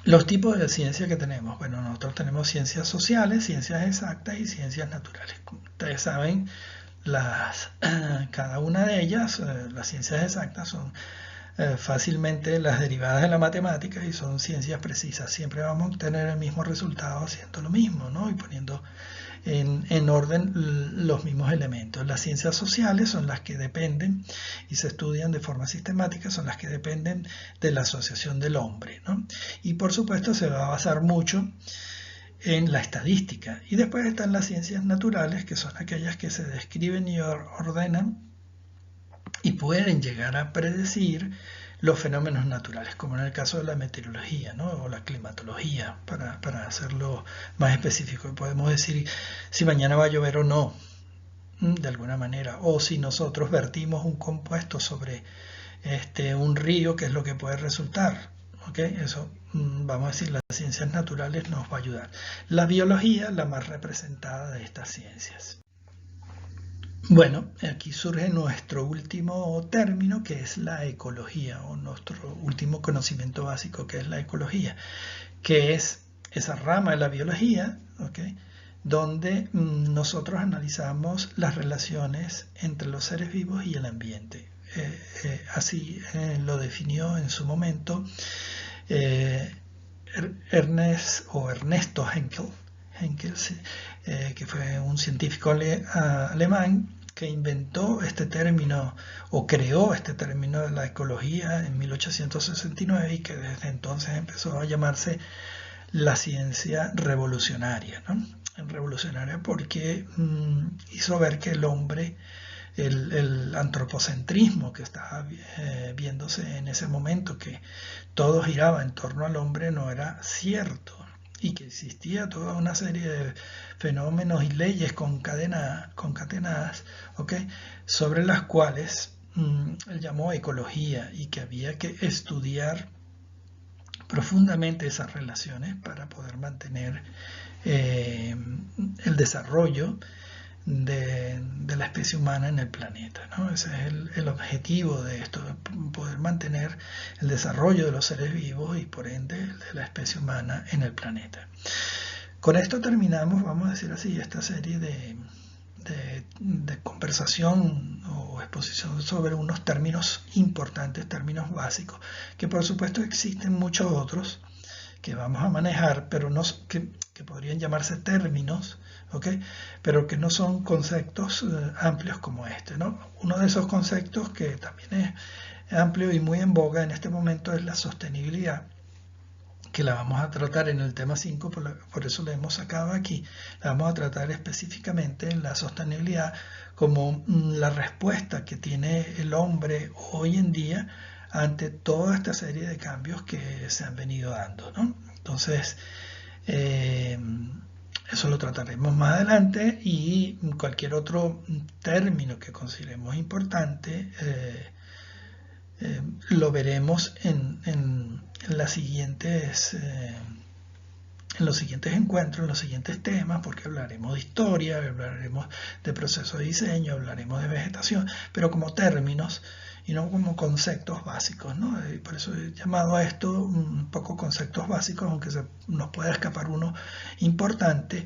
Los tipos de ciencia que tenemos, bueno, nosotros tenemos ciencias sociales, ciencias exactas y ciencias naturales. Como ustedes saben, cada una de ellas, las ciencias exactas son fácilmente las derivadas de la matemática y son ciencias precisas. Siempre vamos a obtener el mismo resultado haciendo lo mismo, ¿no?, y poniendo en orden los mismos elementos. Las ciencias sociales son las que dependen y se estudian de forma sistemática, son las que dependen de la asociación del hombre, ¿no? Y por supuesto se va a basar mucho en la estadística. Y después están las ciencias naturales, que son aquellas que se describen y ordenan y pueden llegar a predecir los fenómenos naturales, como en el caso de la meteorología, ¿no?, o la climatología, para hacerlo más específico. Podemos decir si mañana va a llover o no, de alguna manera, o si nosotros vertimos un compuesto sobre un río, qué es lo que puede resultar. ¿Okay? Eso, vamos a decir, las ciencias naturales nos va a ayudar. La biología, la más representada de estas ciencias. Bueno, aquí surge nuestro último término, que es la ecología, o nuestro último conocimiento básico, que es la ecología, que es esa rama de la biología, ¿okay?, donde nosotros analizamos las relaciones entre los seres vivos y el ambiente. Así lo definió en su momento Ernesto Henkel, que fue un científico alemán que inventó este término o creó este término de la ecología en 1869 y que desde entonces empezó a llamarse la ciencia revolucionaria, ¿no? Revolucionaria porque hizo ver que el hombre, el antropocentrismo que estaba viéndose en ese momento, que todo giraba en torno al hombre, no era cierto, y que existía toda una serie de fenómenos y leyes concatenadas, ¿okay?, sobre las cuales él llamó ecología, y que había que estudiar profundamente esas relaciones para poder mantener el desarrollo de la especie humana en el planeta, ¿no? Ese es el objetivo de esto, poder mantener el desarrollo de los seres vivos y por ende de la especie humana en el planeta. Con esto terminamos, vamos a decir así, esta serie de conversación o exposición sobre unos términos importantes, términos básicos, que por supuesto existen muchos otros que vamos a manejar, pero no, que podrían llamarse términos, ¿okay?, pero que no son conceptos amplios como este, ¿no? Uno de esos conceptos que también es amplio y muy en boga en este momento es la sostenibilidad, que la vamos a tratar en el tema 5, por eso la hemos sacado aquí. La vamos a tratar específicamente en la sostenibilidad como la respuesta que tiene el hombre hoy en día ante toda esta serie de cambios que se han venido dando, ¿no? Entonces, eso lo trataremos más adelante, y cualquier otro término que consideremos importante lo veremos en los siguientes encuentros, en los siguientes temas, porque hablaremos de historia, hablaremos de proceso de diseño, hablaremos de vegetación, pero como términos y no como conceptos básicos, ¿no? Y por eso he llamado a esto un poco conceptos básicos, aunque nos pueda escapar uno importante.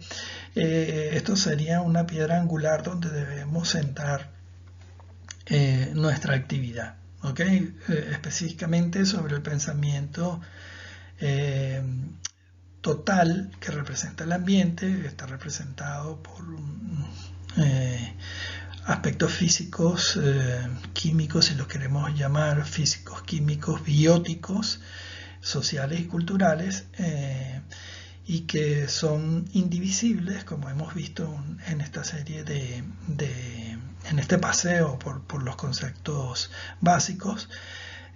Esto sería una piedra angular donde debemos centrar nuestra actividad, ¿okay? Específicamente sobre el pensamiento total que representa el ambiente. Está representado por aspectos físicos, químicos, si los queremos llamar, físicos, químicos, bióticos, sociales y culturales, y que son indivisibles, como hemos visto en esta serie en este paseo por los conceptos básicos,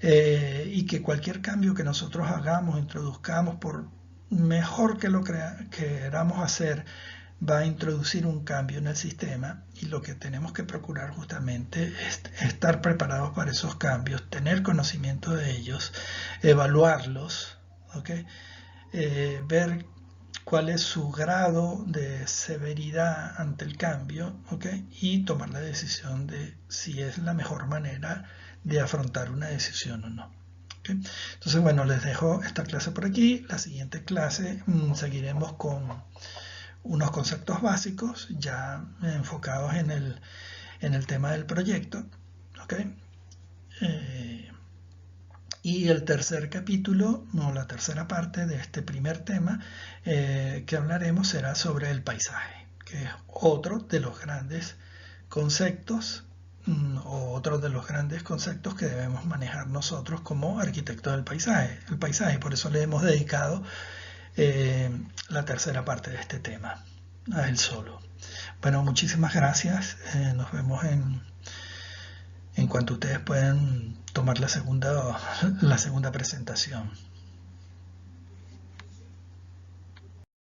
y que cualquier cambio que nosotros hagamos, introduzcamos, por mejor que lo queramos hacer, va a introducir un cambio en el sistema, y lo que tenemos que procurar justamente es estar preparados para esos cambios, tener conocimiento de ellos, evaluarlos, ¿okay? Ver cuál es su grado de severidad ante el cambio, ¿okay? Y tomar la decisión de si es la mejor manera de afrontar una decisión o no. ¿Okay? Entonces, bueno, les dejo esta clase por aquí. La siguiente clase seguiremos con unos conceptos básicos ya enfocados en el tema del proyecto. ¿Okay? Y el tercer capítulo, o la tercera parte de este primer tema que hablaremos, será sobre el paisaje, que es otro de los grandes conceptos, que debemos manejar nosotros como arquitectos del paisaje. El paisaje, por eso le hemos dedicado la tercera parte de este tema a él solo. Bueno, muchísimas gracias. Nos vemos en cuanto ustedes puedan tomar la segunda presentación.